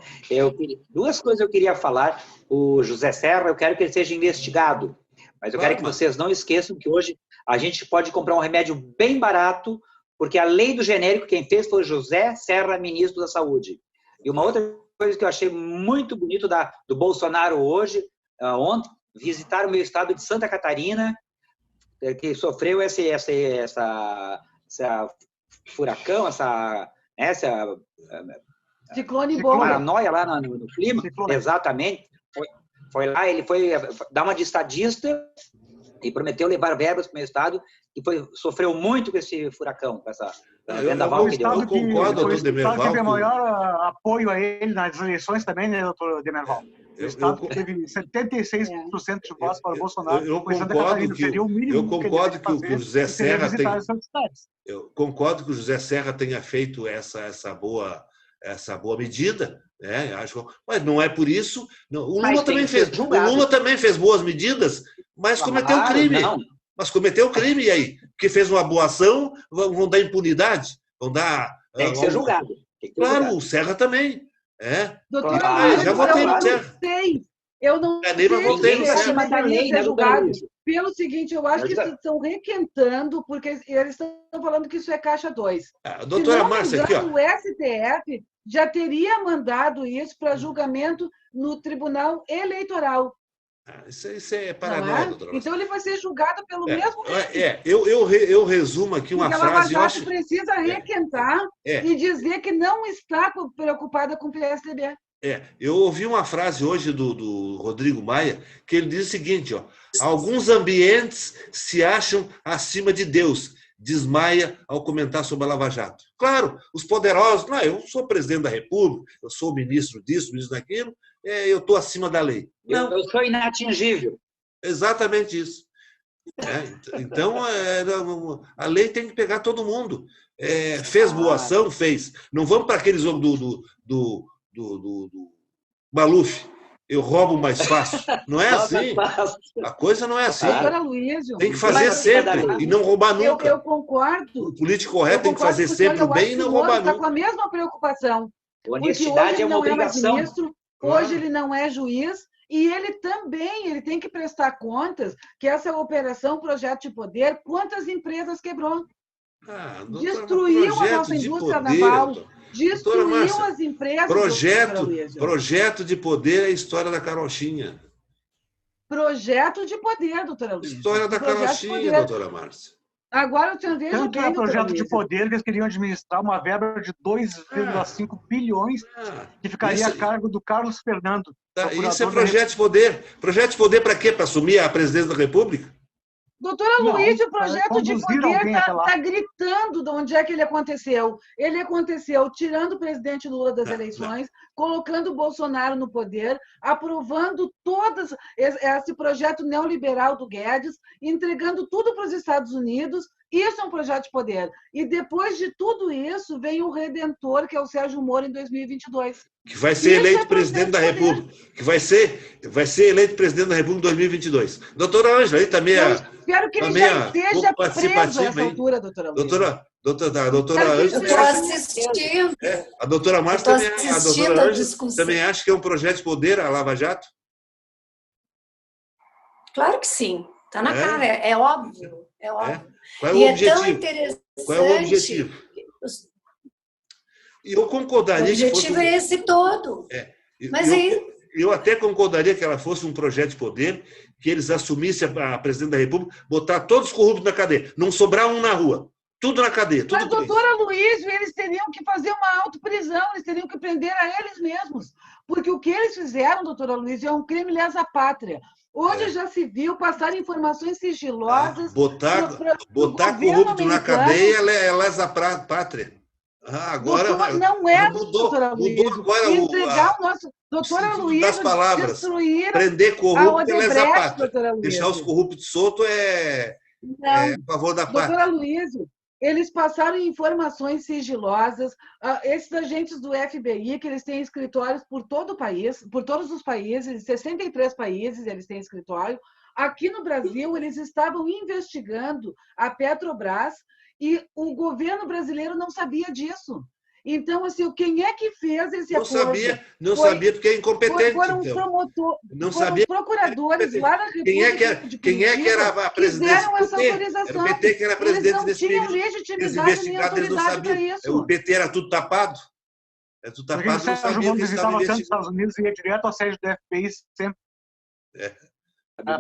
Duas coisas eu queria falar. O José Serra, eu quero que ele seja investigado. Mas eu quero que vocês não esqueçam que hoje a gente pode comprar um remédio bem barato, porque a lei do genérico, quem fez foi José Serra, ministro da Saúde. E uma outra coisa que eu achei muito bonito do Bolsonaro hoje, ontem, visitaram o meu estado de Santa Catarina, que sofreu essa furacão, essa ciclone bomba. Paranoia lá no clima. Ciclone. Exatamente. Foi lá, ele foi dar uma de estadista e prometeu levar verbas para o meu estado e sofreu muito com esse furacão, com essa vendaval que deu. Eu concordo, doutor Demerval. Teve o maior apoio a ele nas eleições também, né, doutor Demerval? O estado teve 76% de votos para o Bolsonaro. Eu concordo que o José Serra tenha feito essa boa medida, né? Mas não é por isso. Não. O Lula também fez boas medidas, mas cometeu crime. Mas cometeu crime, e aí? Porque fez uma boa ação, vão dar impunidade? Tem que ser julgado. Claro, o Serra também. Doutora, já votei no Serra. Eu não sei se acima da lei, né, julgado. Pelo seguinte, eu acho que eles estão requentando, porque eles estão falando que isso é caixa 2. Doutora Márcia, aqui, ó. O STF já teria mandado isso para julgamento no Tribunal Eleitoral. Isso é paranoia, doutora. Então ele vai ser julgado pelo mesmo regime. Eu resumo aqui uma frase. A Lava Jato precisa requentar e dizer que não está preocupada com o PSDB. Eu ouvi uma frase hoje do Rodrigo Maia, que ele diz o seguinte: alguns ambientes se acham acima de Deus, diz Maia ao comentar sobre a Lava Jato. Claro, os poderosos, eu sou presidente da República, eu sou ministro disso, ministro daquilo, eu estou acima da lei. Não. Eu sou inatingível. Exatamente isso. Então, a lei tem que pegar todo mundo. Fez boa ação? Fez. Não vamos para aquele jogo do Maluf. Eu roubo mais fácil. Não é assim. A coisa não é assim. Tem que fazer sempre e não roubar nunca. Eu concordo. O político correto tem que fazer sempre o bem e não roubar nunca. Está com a mesma preocupação. Honestidade é uma obrigação. Hoje ele não é juiz e ele tem que prestar contas que essa operação Projeto de Poder, quantas empresas quebrou? Destruiu a nossa indústria naval, destruiu as empresas. Projeto de poder é a história da carochinha. Projeto de poder, doutora Luísa. História da carochinha, doutora Márcia. Agora o senhor veja Tanto é projeto de poder que eles queriam administrar uma verba de 2,5 bilhões que ficaria a cargo do Carlos Fernando. Isso é projeto de poder. Projeto de poder para quê? Para assumir a presidência da República? Doutora Luísa, o projeto de poder está gritando de onde é que ele aconteceu. Ele aconteceu tirando o presidente Lula das eleições, colocando o Bolsonaro no poder, aprovando todo esse projeto neoliberal do Guedes, entregando tudo para os Estados Unidos. Isso é um projeto de poder. E depois de tudo isso, vem o redentor, que é o Sérgio Moro, em 2022. Que vai ser eleito presidente da República. Que vai ser eleito presidente da República em 2022. Doutora Ângela, aí também espero que ele já esteja preso a essa altura, doutora Ângela. Doutora Ângela. Estou assistindo. A doutora Márcia também acha que é um projeto de poder a Lava Jato? Claro que sim. Está na cara, é óbvio. É óbvio. Qual é o objetivo? Tão interessante. Qual é o objetivo? Eu concordaria. O objetivo é esse todo. Mas eu até concordaria que ela fosse um projeto de poder, que eles assumissem a presidente da República, botar todos os corruptos na cadeia, não sobrar um na rua. Tudo na cadeia. Tudo. Mas, doutora Luísa, eles teriam que fazer uma autoprisão, eles teriam que prender a eles mesmos. Porque o que eles fizeram, doutora Luísa, é um crime lesa pátria. Onde já se viu passar informações sigilosas. Botar corrupto na cadeia é lesa pátria. Agora doutora, não é, doutora Luísa. Mudou agora entregar o nosso. Doutora Luísa, das palavras. Prender corrupto é lesa pátria. Deixar os corruptos soltos é a favor da pátria. Doutora Luísa, eles passaram informações sigilosas. Esses agentes do FBI, que eles têm escritórios por todo o país, por todos os países, 63 países eles têm escritório. Aqui no Brasil, eles estavam investigando a Petrobras e o governo brasileiro não sabia disso. Então, assim, quem é que fez esse acordo? Não sabia porque é incompetente. Foram procuradores lá na República de Quem é que era a presidência? Fizeram essa autorização. Era o PT que era presidente desse período. Eles não tinham legitimidade nem autoridade para isso. O PT era tudo tapado. Tudo tapado, não sabia que estava investigando. Os Estados Unidos ia direto à sede do FBI sempre.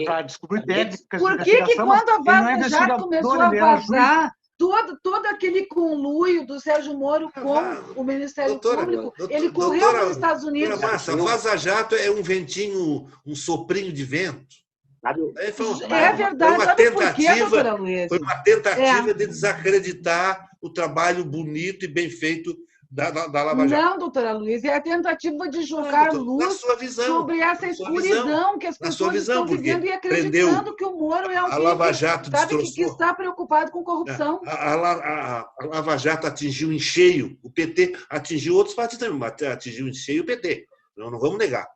Para descobrir técnicas de investigação. Por que quando a Vaza Jato começou a vazar, todo aquele conluio do Sérgio Moro com o Ministério Público, ele correu para os Estados Unidos. Márcia, a Vaza Jato é um ventinho, um soprinho de vento. É verdade, sabe por quê, doutora Luísa? Foi uma tentativa de desacreditar o trabalho bonito e bem feito da Lava Jato. Não, doutora Luísa, é a tentativa de jogar luz sobre essa escuridão que as pessoas estão vivendo e acreditando que o Moro é alguém que está preocupado com corrupção. A Lava Jato atingiu em cheio o PT, atingiu outros partidos também, mas atingiu em cheio o PT. Não vamos negar.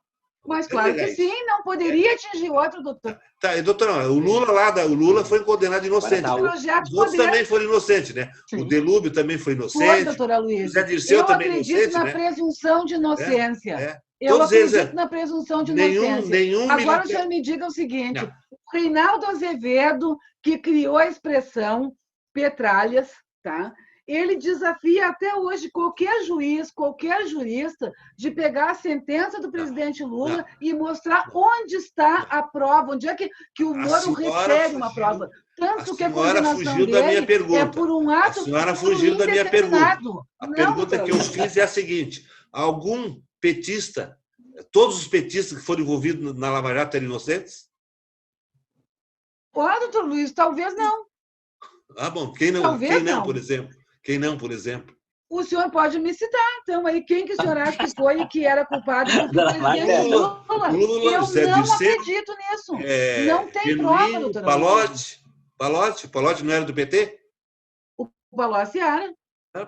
Mas claro que sim, não poderia atingir outro, doutor. Tá, doutora, o Lula foi condenado inocente. Os outros também foram inocentes, né? Sim. O Delúbio também foi inocente. Foi, doutora Luísa. O Zé Dirceu também inocente, Eu acredito na presunção de inocência. Eu acredito na presunção de inocência. Agora o senhor me diga o seguinte, o Reinaldo Azevedo, que criou a expressão petralhas, tá? Ele desafia até hoje qualquer juiz, qualquer jurista, de pegar a sentença do presidente Lula e mostrar onde está a prova, onde é que o Moro recebe uma prova. Tanto que a condenação dele é por um ato... A senhora fugiu da minha pergunta. A pergunta que eu fiz é a seguinte, algum petista, todos os petistas que foram envolvidos na Lava Jato eram inocentes? Doutor Luiz, talvez não. Bom, quem não, por exemplo? Quem não, por exemplo? O senhor pode me citar, então, aí quem que o senhor acha que foi e que era culpado do presidente Lula? Eu não acredito nisso. Não tem prova, doutora. Palocci não era do PT? O Palocci era.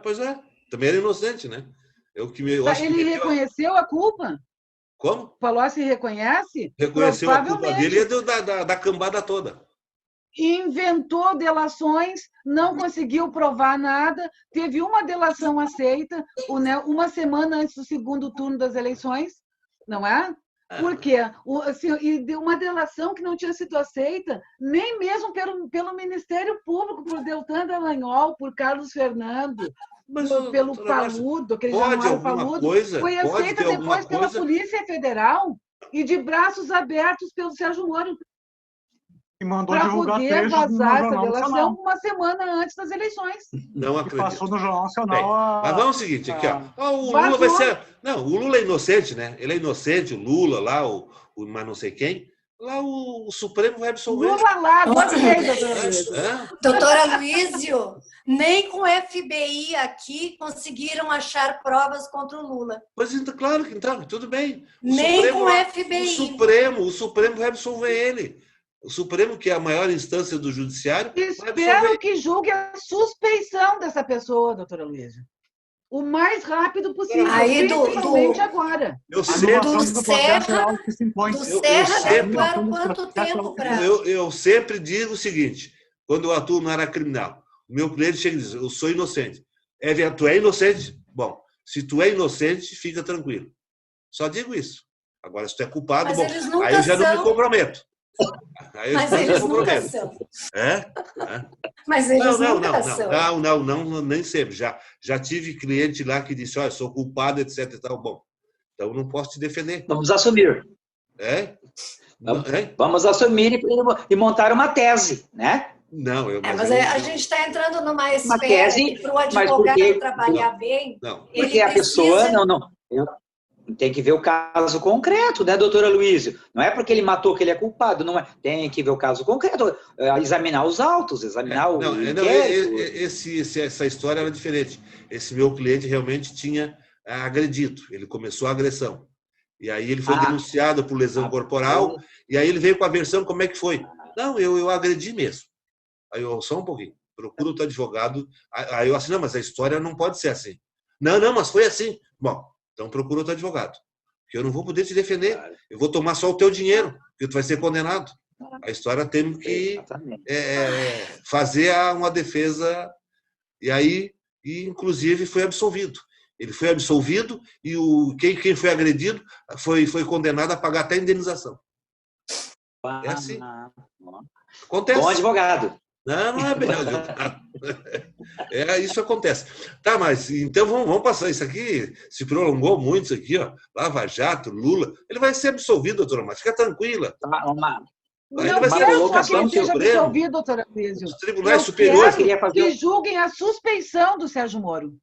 Pois é, também era inocente, né? Ele reconheceu a culpa? Como? O Palocci reconhece? Reconheceu a culpa dele e da cambada toda. Inventou delações, não conseguiu provar nada, teve uma delação aceita, uma semana antes do segundo turno das eleições, não é? Por quê? E de uma delação que não tinha sido aceita, nem mesmo pelo Ministério Público, por Deltan Dallagnol, por Carlos Fernando, pelo Paludo, aquele Januário Paludo, foi aceita depois pela Polícia Federal e de braços abertos pelo Sérgio Moro. Para poder vazar essa delação uma semana antes das eleições. Não acredito. Passou no Jornal Nacional. Mas vamos ao seguinte, aqui, ó. O Lula vai ser... Não, o Lula é inocente, né? Ele é inocente, o Lula lá, mas não sei quem. Lá o Supremo vai absolver. Lula lá, gostei, doutora Luísio, nem com o FBI aqui conseguiram achar provas contra o Lula. Pois então, claro que então, tudo bem. Nem com o FBI. O Supremo vai absolver ele. O Supremo, que é a maior instância do Judiciário... Espero que julgue a suspeição dessa pessoa, doutora Luísa. O mais rápido possível, principalmente agora. Do Serra levaram quanto tempo para... Eu sempre digo o seguinte, quando eu atuo na área criminal, o meu cliente chega e diz, eu sou inocente. Tu é inocente? Bom, se tu é inocente, fica tranquilo. Só digo isso. Agora, se tu é culpado, aí eu já não me comprometo. Mas eles nunca são. Mas eles nunca são. Não, nem sempre. Já tive cliente lá que disse, olha, sou culpado, etc. E tal. Bom, então não posso te defender. Vamos assumir. Vamos assumir e montar uma tese, né? Não, mas a gente está entrando numa esfera que para o advogado trabalhar bem, porque a pessoa... Tem que ver o caso concreto, né, doutora Luísio? Não é porque ele matou que ele é culpado, não é. Tem que ver o caso concreto, examinar os autos, examinar o inquérito. Essa história era diferente. Esse meu cliente realmente tinha agredido, ele começou a agressão. E aí ele foi denunciado por lesão corporal, e aí ele veio com a versão, como é que foi? Não, eu agredi mesmo. Aí eu, só um pouquinho, procura o teu advogado. Aí eu assim, não, mas a história não pode ser assim. Não, mas foi assim. Bom, então procura outro advogado, porque eu não vou poder te defender. Eu vou tomar só o teu dinheiro, porque tu vai ser condenado. A história tem que fazer uma defesa. E aí, inclusive, foi absolvido. Ele foi absolvido e quem foi agredido foi condenado a pagar até a indenização. É assim. Acontece. Bom advogado. Não é bem advogado. Isso acontece. Tá, mas então vamos passar isso aqui. Se prolongou muito isso aqui, ó. Lava Jato, Lula. Ele vai ser absolvido, doutora Márcia. Fica tranquila. Ele vai ser absolvido, doutora Luísio. Os tribunais superiores. Que julguem a suspeição do Sérgio Moro.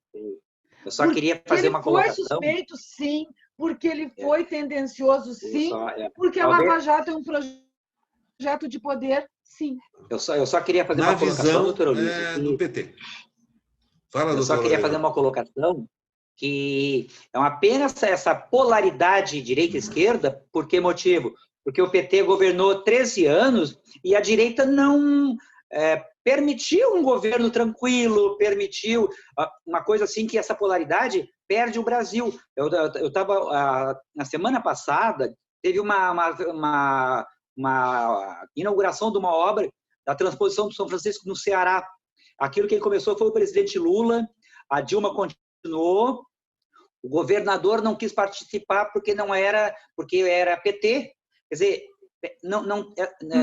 Eu só queria fazer uma colocação. Ele foi suspeito, sim, porque ele foi tendencioso, sim, porque a Lava Jato é um projeto de poder, sim. Eu só queria fazer uma colocação, doutora Luísa. Do PT. Fala, eu só queria fazer uma colocação que é apenas essa polaridade direita-esquerda. Por que motivo? Porque o PT governou 13 anos e a direita não permitiu um governo tranquilo, permitiu uma coisa assim que essa polaridade perde o Brasil. Eu estava, na semana passada, teve uma inauguração de uma obra da transposição do São Francisco no Ceará. Aquilo que ele começou foi o presidente Lula, a Dilma continuou, o governador não quis participar porque era PT. Quer dizer,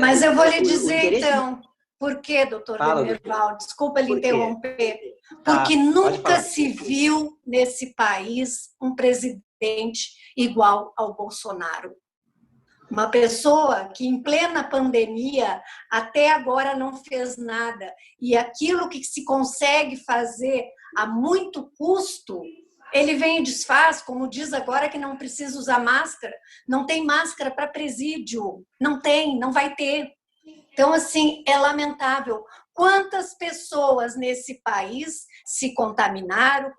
Mas eu vou lhe dizer, então, por quê, doutor Demerval? Desculpa lhe interromper. Porque nunca se viu nesse país um presidente igual ao Bolsonaro. Uma pessoa que, em plena pandemia, até agora não fez nada. E aquilo que se consegue fazer a muito custo, ele vem e desfaz, como diz agora que não precisa usar máscara. Não tem máscara para presídio. Não tem, não vai ter. Então, assim, é lamentável. Quantas pessoas nesse país se contaminaram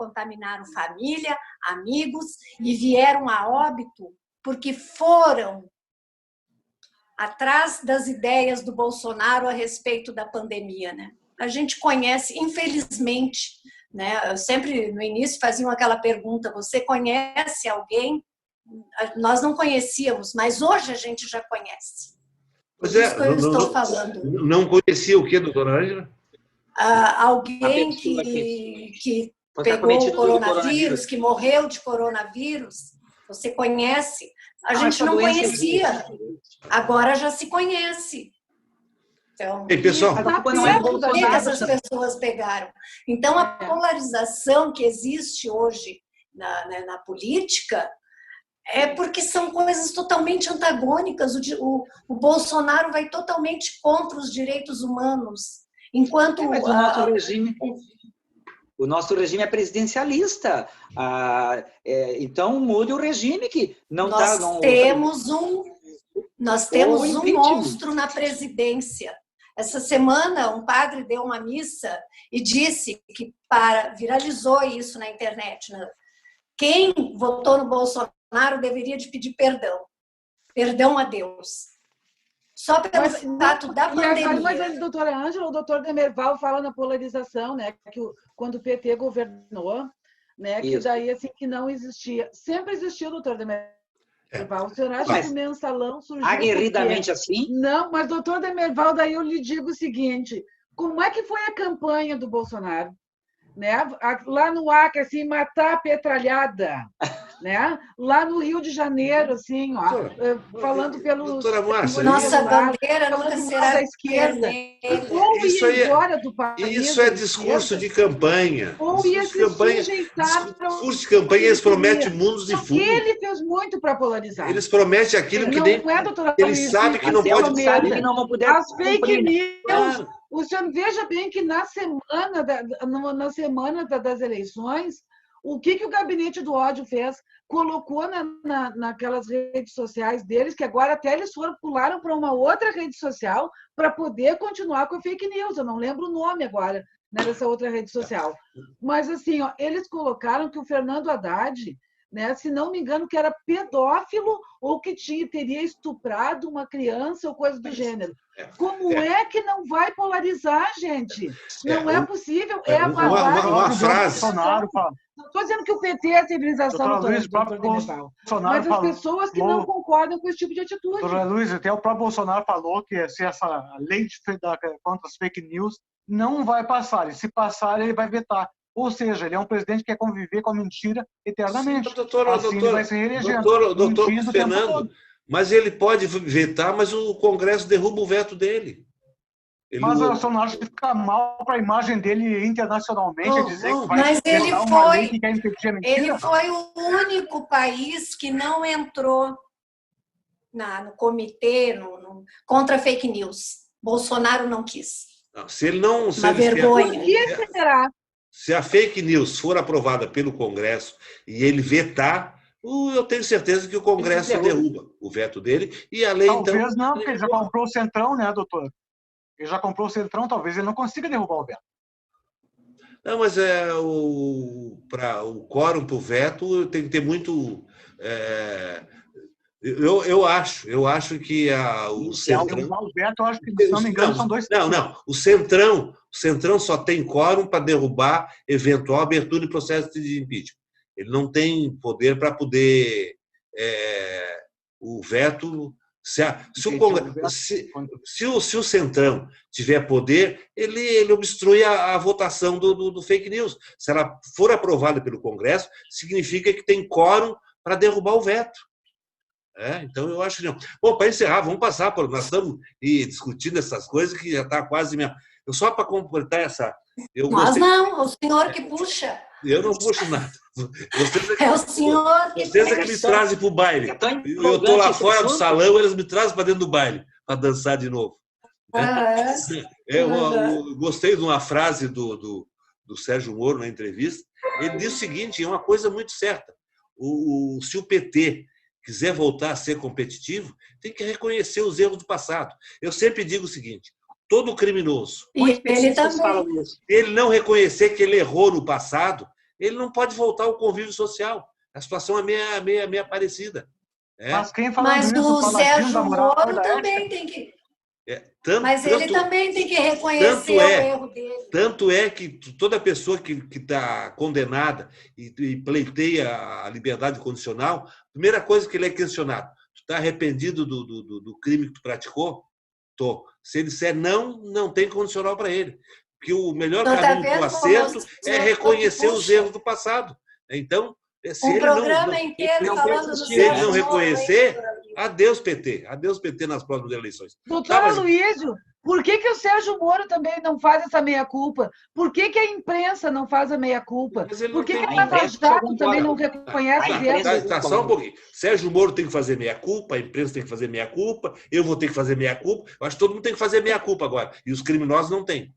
família, amigos e vieram a óbito porque foram atrás das ideias do Bolsonaro a respeito da pandemia, né? A gente conhece, infelizmente, né? Eu sempre, no início, faziam aquela pergunta, você conhece alguém? Nós não conhecíamos, mas hoje a gente já conhece. Pois isso que eu estou falando. Não conhecia o quê, doutora Ângela? Alguém que pegou o coronavírus, que morreu de coronavírus, você conhece? a gente não conhecia. Agora já se conhece. Então, ei, pessoal, por que essas pessoas pegaram? Então, a polarização que existe hoje na política é porque são coisas totalmente antagônicas. O Bolsonaro vai totalmente contra os direitos humanos, enquanto o nosso regime é presidencialista. Então, mude o regime que não nós tá... temos um monstro na presidência. Essa semana, um padre deu uma missa e disse que viralizou isso na internet. Né? Quem votou no Bolsonaro deveria de pedir perdão a Deus. Só pelo fato da pandemia. Mas a doutora Ângela, o doutor Demerval fala na polarização, né? Que quando o PT governou, né? Que daí, assim, que não existia. Sempre existiu, doutor Demerval. O senhor acha que o mensalão surgiu aguerridamente assim? Não, mas, doutor Demerval, daí eu lhe digo o seguinte, como é que foi a campanha do Bolsonaro? Né? Lá no Acre, assim, matar a petralhada, né? Lá no Rio de Janeiro, assim, ó, falando pelo... Nossa bandeira nunca será da esquerda. Ou ir embora do país. Isso é discurso de campanha. Ou ia se sujeitar... Discurso de campanha, eles prometem mundos de fundo. Ele fez muito para polarizar. Eles prometem aquilo que nem... Eles sabem que não pode... As fake news... O senhor veja bem que na semana das eleições, o que o gabinete do ódio fez? Colocou naquelas redes sociais deles, que agora até eles pularam para uma outra rede social para poder continuar com a fake news. Eu não lembro o nome agora, né, dessa outra rede social. Mas assim, ó, eles colocaram que o Fernando Haddad, né, se não me engano, que era pedófilo ou que teria estuprado uma criança ou coisa do gênero. Como é que não vai polarizar, gente? Não é possível. Uma frase. Não estou dizendo que o PT é a civilização do mas as pessoas que não concordam com esse tipo de atitude. Doutora Luiz, até o próprio Bolsonaro falou que se essa lei contra as fake news não vai passar, e se passar, ele vai vetar. Ou seja, ele é um presidente que quer conviver com a mentira eternamente. Sim, ele vai se reelegendo. Doutor Fernando, mas ele pode vetar, mas o Congresso derruba o veto dele. Mas o Bolsonaro fica mal para a imagem dele internacionalmente. Dizer que vai mas ele foi o único país que não entrou no comitê contra fake news. Bolsonaro não quis. Não, se ele não... Uma vergonha. Por que será? Se a fake news for aprovada pelo Congresso e ele vetar, eu tenho certeza que o Congresso derruba o veto dele e a lei, talvez então... não, porque ele já comprou o Centrão, né, doutor? Ele já comprou o Centrão, talvez ele não consiga derrubar o veto. Não, mas o quórum para o veto tem que ter muito... Eu acho que o Centrão... O veto, eu acho que, se não me engano, são 2... Não. O Centrão só tem quórum para derrubar eventual abertura de processo de impeachment. Ele não tem poder para poder... o veto... Se o Centrão tiver poder, ele obstrui a votação do fake news. Se ela for aprovada pelo Congresso, significa que tem quórum para derrubar o veto. Então, eu acho que não. Bom, para encerrar, vamos passar, nós estamos discutindo essas coisas que já está quase... Só para completar essa... Não, o senhor que puxa. Eu não puxo nada. É o senhor que... Vocês é que me trazem para o baile. Eu estou lá fora do salão, eles me trazem para dentro do baile, para dançar de novo. Eu gostei de uma frase do Sérgio Moro na entrevista. Ele disse o seguinte, é uma coisa muito certa. Se o PT quiser voltar a ser competitivo, tem que reconhecer os erros do passado. Eu sempre digo o seguinte, todo criminoso, se ele não reconhecer que ele errou no passado, ele não pode voltar ao convívio social. A situação é meio parecida. Mas o Sérgio Moro também tem que... ele também tem que reconhecer o erro dele. Tanto é que toda pessoa que está condenada e pleiteia a liberdade condicional, a primeira coisa que ele é questionado, tu está arrependido do crime que tu praticou? Tô. Se ele disser não tem condicional para ele. Porque o melhor caminho para o acerto é reconhecer os erros do passado. Então, Um programa inteiro falando do Se ele não reconhecer, adeus PT. Adeus PT nas próximas eleições. Doutor Aloysio, por que o Sérgio Moro também não faz essa meia-culpa? Por que a imprensa não faz a meia-culpa? Por que a Lava Jato também não reconhece os erros? Tá, só um pouquinho. Sérgio Moro tem que fazer meia-culpa, a imprensa tem que fazer meia-culpa, eu vou ter que fazer meia-culpa. Eu acho que todo mundo tem que fazer meia-culpa agora. E os criminosos não têm.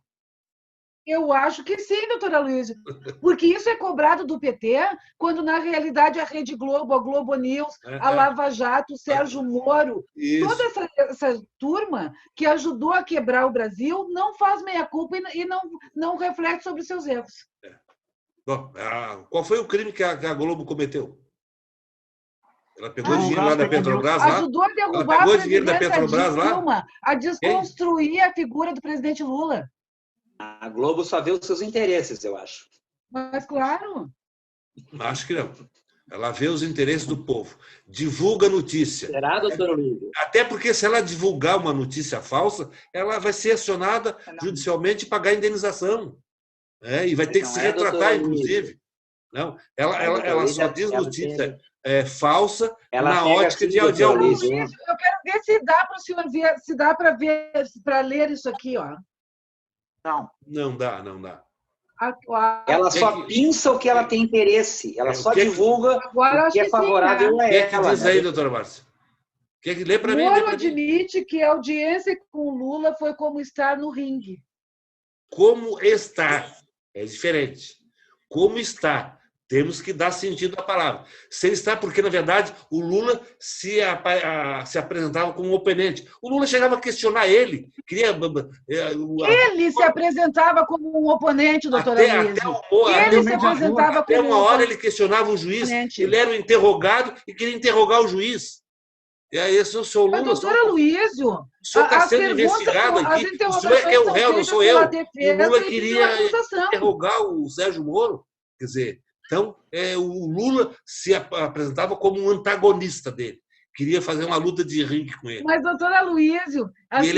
Eu acho que sim, doutora Luísa, porque isso é cobrado do PT, quando na realidade a Rede Globo, a Globo News, a Lava Jato, o Sérgio Moro, toda essa turma que ajudou a quebrar o Brasil não faz meia-culpa e não reflete sobre seus erros. Bom, qual foi o crime que a Globo cometeu? Ela pegou dinheiro lá da Petrobras, ajudou a derrubar a presidenta Dilma, a desconstruir a figura do presidente Lula. A Globo só vê os seus interesses, eu acho. Mas, claro. Acho que não. Ela vê os interesses do povo. Divulga notícia. Será, doutora Luísa? Até porque, se ela divulgar uma notícia falsa, ela vai ser acionada judicialmente e pagar indenização. E vai ter que se retratar, inclusive. Não, ela só diz notícia falsa na ótica de alguns. Eu quero ver se dá para o senhor ver, se dá para ler isso aqui, ó. Não dá. Ela só pinça o que ela tem interesse. Ela só divulga o que é favorável a ela. O que diz aí, doutora Márcia? Lê para mim. Moro admite que a audiência com Lula foi como estar no ringue. Como estar. É diferente. Como está. Temos que dar sentido à palavra. Sem estar, porque, na verdade, o Lula se apresentava como um oponente. O Lula chegava a questionar ele. Ele se apresentava como um oponente, doutora Luísa. Ele se apresentava como uma hora ele questionava o juiz. Ele era o interrogado e queria interrogar o juiz. E aí, eu sou o Lula. Mas, doutora Luísio, o senhor está sendo investigado aqui. O senhor é o réu, não sou eu. E o Lula queria interrogar o Sérgio Moro. Quer dizer... Então, o Lula se apresentava como um antagonista dele. Queria fazer uma luta de ringue com ele. Mas, doutora Luísio, assim,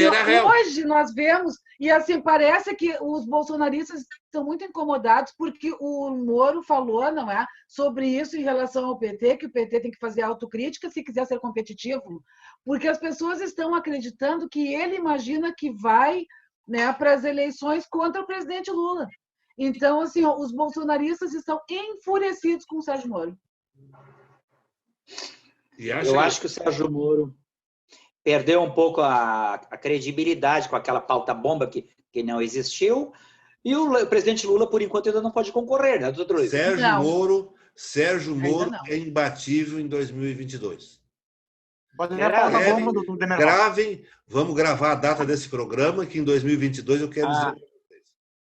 hoje nós vemos, e assim, parece que os bolsonaristas estão muito incomodados porque o Moro falou, não é, sobre isso em relação ao PT, que o PT tem que fazer autocrítica se quiser ser competitivo, porque as pessoas estão acreditando que ele imagina que vai, né, para as eleições contra o presidente Lula. Então, assim, os bolsonaristas estão enfurecidos com o Sérgio Moro. Eu acho que o Sérgio Moro perdeu um pouco a credibilidade com aquela pauta-bomba que não existiu, e o presidente Lula, por enquanto, ainda não pode concorrer, né, doutor Luiz? Sérgio Moro é imbatível em 2022. Pode ler a pauta-bomba do Demerval. Gravem, vamos gravar a data desse programa, que em 2022 eu quero dizer...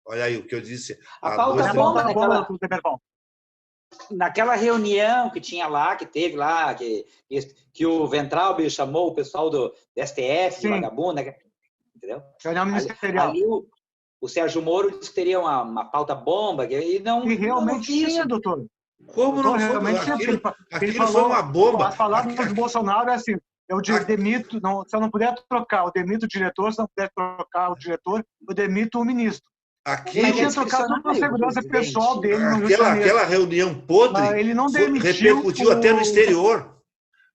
Olha aí o que eu disse. A pauta-bomba naquela reunião que tinha lá, que teve lá, que o Weintraub chamou o pessoal do STF, de vagabundo, entendeu? Reunião ministerial. Ali o Sérgio Moro disse que teria uma pauta-bomba, e não... E realmente tinha, doutor. Como não realmente aquilo foi uma bomba. As palavras do Bolsonaro é assim, eu demito, se eu não puder trocar, eu demito o diretor, se eu não puder trocar o diretor, eu demito o ministro. Ele tinha trocado toda a segurança pessoal dele no Rio de Janeiro. Aquela reunião podre ele não repercutiu até no exterior.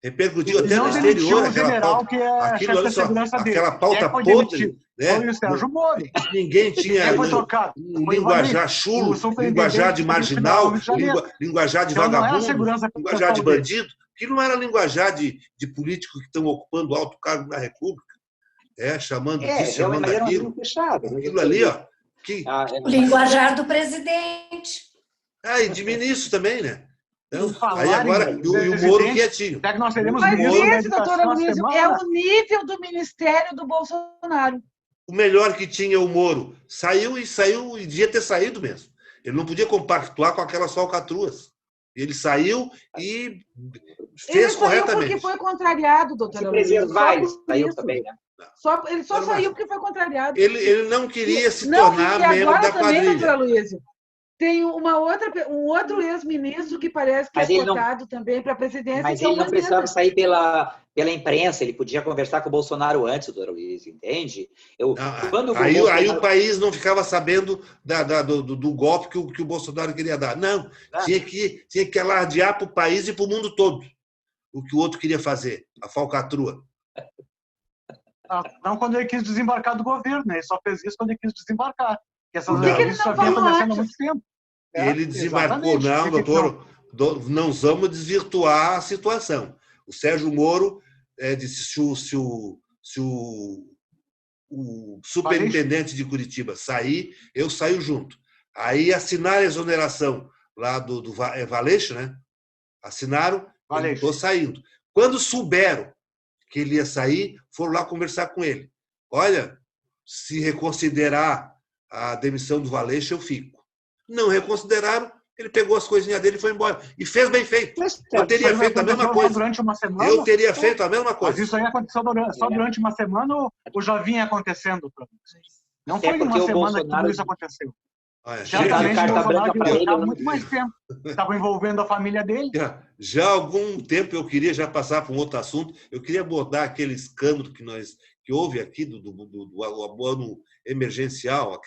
Repercutiu até no exterior. O general que é chefe da segurança dele. Aquela pauta podre. Foi o Sérgio Moro. Ninguém tinha linguajar chulo, linguajar de marginal, linguajar de vagabundo, linguajar de bandido. Aquilo não era linguajar de políticos que estão ocupando alto cargo na República. Chamando disso, chamando aquilo. Aquilo ali, ó. O linguajar do presidente. E de ministro também, né? Então, aí agora, e o Moro quietinho. Nós teremos Mas esse, doutora Luísa, é o nível do ministério do Bolsonaro. O melhor que tinha o Moro. Saiu e devia ter saído mesmo. Ele não podia compactuar com aquelas falcatruas. Ele saiu e fez corretamente. Ele saiu porque foi contrariado, doutora Luísa. Saiu também, né? Ele só saiu porque foi contrariado. Ele não queria se tornar membro da quadrilha. Tem um outro ex-ministro que parece que é cotado também para a presidência. Mas ele não precisava sair pela imprensa, ele podia conversar com o Bolsonaro antes, doutora Luiz, entende? Aí o país não ficava sabendo do golpe que o Bolsonaro queria dar. Não, tinha que alardear para o país e para o mundo todo o que o outro queria fazer, a falcatrua. Não quando ele quis desembarcar do governo, né? Ele só fez isso quando ele quis desembarcar. Isso já vinha acontecendo há muito tempo. Ele desembarcou, não, doutor, não vamos desvirtuar a situação. O Sérgio Moro disse se o superintendente de Curitiba sair, eu saio junto. Aí assinaram a exoneração lá do Valeixo, né? Assinaram, ele estou saindo. Quando souberam que ele ia sair, foram lá conversar com ele. Olha, se reconsiderar a demissão do Valeixo, eu fico. Não reconsideraram, ele pegou as coisinhas dele e foi embora. E fez bem feito. Eu teria feito a mesma coisa. Durante uma semana, eu teria feito a mesma coisa. Mas isso aí aconteceu só durante uma semana ou já vinha acontecendo? Não foi uma semana que tudo isso aconteceu. Certamente o Bolsonaro estava muito mais tempo. Estava envolvendo a família dele. Já há algum tempo eu queria já passar para um outro assunto. Eu queria abordar aquele escândalo que houve aqui do abono emergencial,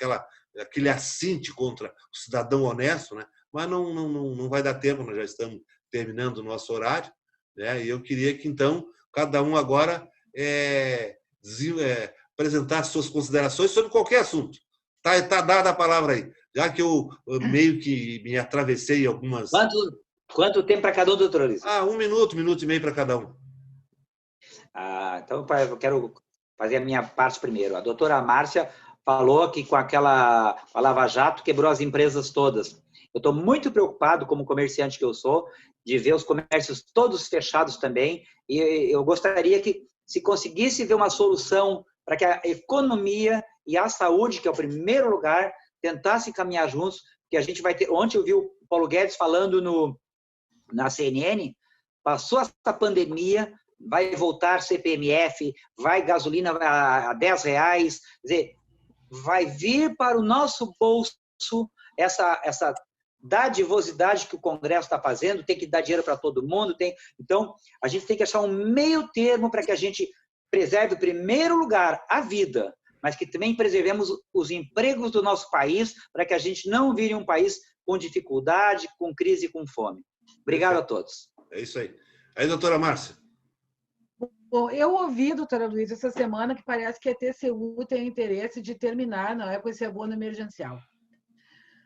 aquele assinte contra o cidadão honesto, né? Mas não vai dar tempo, nós já estamos terminando o nosso horário, né? E eu queria que, então, cada um agora apresentasse suas considerações sobre qualquer assunto. Tá dada a palavra aí. Já que eu meio que me atravessei algumas... Quanto tempo para cada um, doutor Luiz? 1 minuto, 1 minuto e meio para cada um. Então, eu quero fazer a minha parte primeiro. A doutora Márcia falou que com a Lava Jato quebrou as empresas todas. Eu estou muito preocupado, como comerciante que eu sou, de ver os comércios todos fechados também, e eu gostaria que se conseguisse ver uma solução para que a economia e a saúde, que é o primeiro lugar, tentassem caminhar juntos, porque a gente vai ter... Ontem eu vi o Paulo Guedes falando na CNN, passou essa pandemia, vai voltar CPMF, vai gasolina a R$10, quer dizer, vai vir para o nosso bolso essa dadivosidade que o Congresso está fazendo, tem que dar dinheiro para todo mundo, então a gente tem que achar um meio termo para que a gente preserve, em primeiro lugar, a vida, mas que também preservemos os empregos do nosso país, para que a gente não vire um país com dificuldade, com crise e com fome. Obrigado a todos. É isso aí. Aí, doutora Márcia. Bom, eu ouvi, doutora Luiz, essa semana que parece que a TCU tem interesse de terminar, não é, com esse abono emergencial.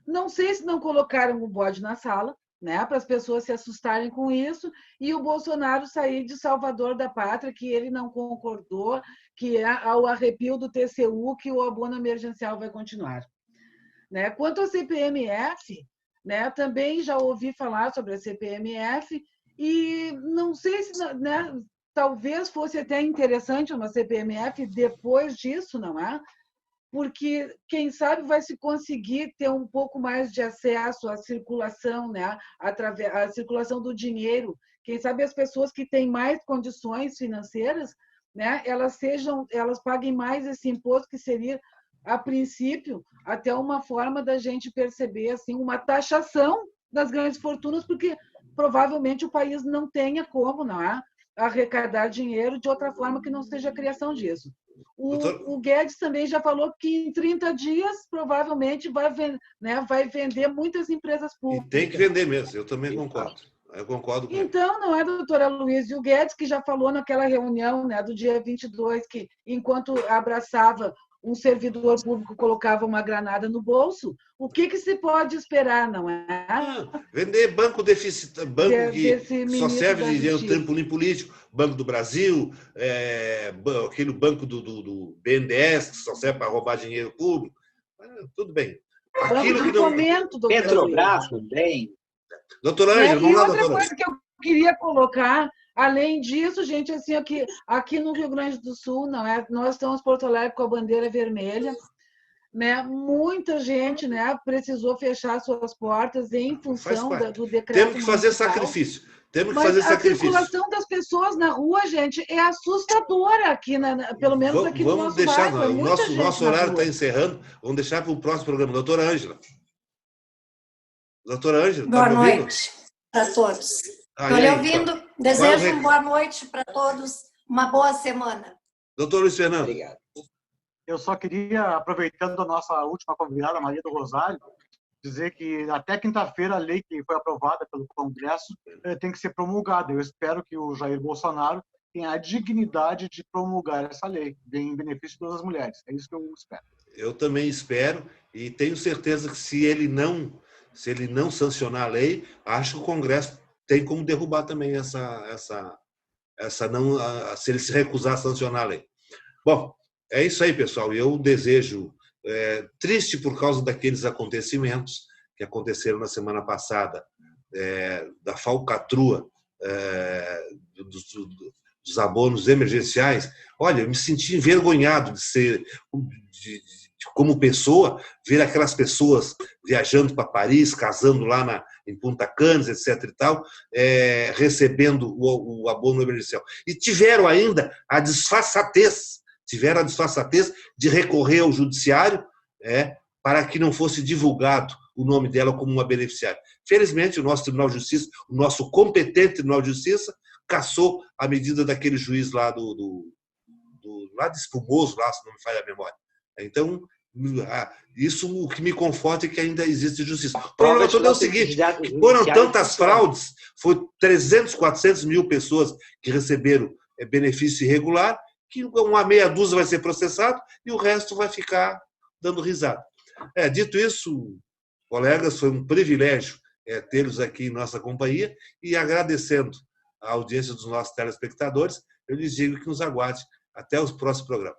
Não sei se não colocaram o bode na sala, né, para as pessoas se assustarem com isso, e o Bolsonaro sair de salvador da pátria, que ele não concordou, que é ao arrepio do TCU que o abono emergencial vai continuar. Né? Quanto ao CPMF, né, também já ouvi falar sobre a CPMF, e não sei se... Né, talvez fosse até interessante uma CPMF depois disso, não é? Porque, quem sabe, vai se conseguir ter um pouco mais de acesso à circulação, né? À circulação do dinheiro. Quem sabe as pessoas que têm mais condições financeiras, né? Elas paguem mais esse imposto, que seria, a princípio, até uma forma da gente perceber assim, uma taxação das grandes fortunas, porque provavelmente o país não tenha como, não é? Arrecadar dinheiro de outra forma que não seja a criação disso. O Guedes também já falou que em 30 dias provavelmente vai vender muitas empresas públicas. E tem que vender mesmo, eu também concordo. Eu concordo com então, não é, doutora Luiz? E o Guedes, que já falou naquela reunião, né, do dia 22, que enquanto abraçava um servidor público, colocava uma granada no bolso, o que se pode esperar, não é? Vender banco deficitário, banco que só serve de trampolim político, Banco do Brasil, aquele banco do BNDES, que só serve para roubar dinheiro público. Tudo bem. Aquilo que não... Fomento, Petrobras também. Doutora Ângela, vamos lá, doutora. E outra coisa que eu queria colocar, além disso, gente, assim, aqui no Rio Grande do Sul, não é? Nós estamos em Porto Alegre com a bandeira vermelha, né? Muita gente, né, precisou fechar suas portas em função do decreto. Temos que fazer sacrifício. A circulação das pessoas na rua, gente, é assustadora aqui, pelo menos aqui no nosso bairro. Nosso horário está encerrando. Vamos deixar para o próximo programa. Doutora Ângela. Doutora Ângela, boa noite para todos. Estou lhe ouvindo. Desejo boa noite para todos, uma boa semana. Doutor Luiz Fernando. Obrigado. Eu só queria, aproveitando a nossa última convidada, Maria do Rosário, dizer que até quinta-feira a lei que foi aprovada pelo Congresso tem que ser promulgada. Eu espero que o Jair Bolsonaro tenha a dignidade de promulgar essa lei em benefício de todas as mulheres. É isso que eu espero. Eu também espero e tenho certeza que se ele não sancionar a lei, acho que o Congresso tem como derrubar também se ele se recusar a sancionar a lei. Bom, é isso aí, pessoal. Eu desejo, triste por causa daqueles acontecimentos que aconteceram na semana passada, da falcatrua dos abonos emergenciais. Olha, eu me senti envergonhado como pessoa, ver aquelas pessoas viajando para Paris, casando lá em Punta Canas, etc. e tal, recebendo o abono emergencial. E tiveram ainda a disfarçatez de recorrer ao judiciário para que não fosse divulgado o nome dela como uma beneficiária. Felizmente, o nosso Tribunal de Justiça, o nosso competente Tribunal de Justiça, cassou a medida daquele juiz lá lá de Espumoso, lá, se não me falha a memória. Então, isso o que me conforta é que ainda existe justiça. O problema todo é o seguinte, foram tantas fraudes, foi 300, 400 mil pessoas que receberam benefício irregular, que uma meia dúzia vai ser processado e o resto vai ficar dando risada. Dito isso, colegas, foi um privilégio tê-los aqui em nossa companhia e agradecendo a audiência dos nossos telespectadores, eu lhes digo que nos aguarde até o próximo programa.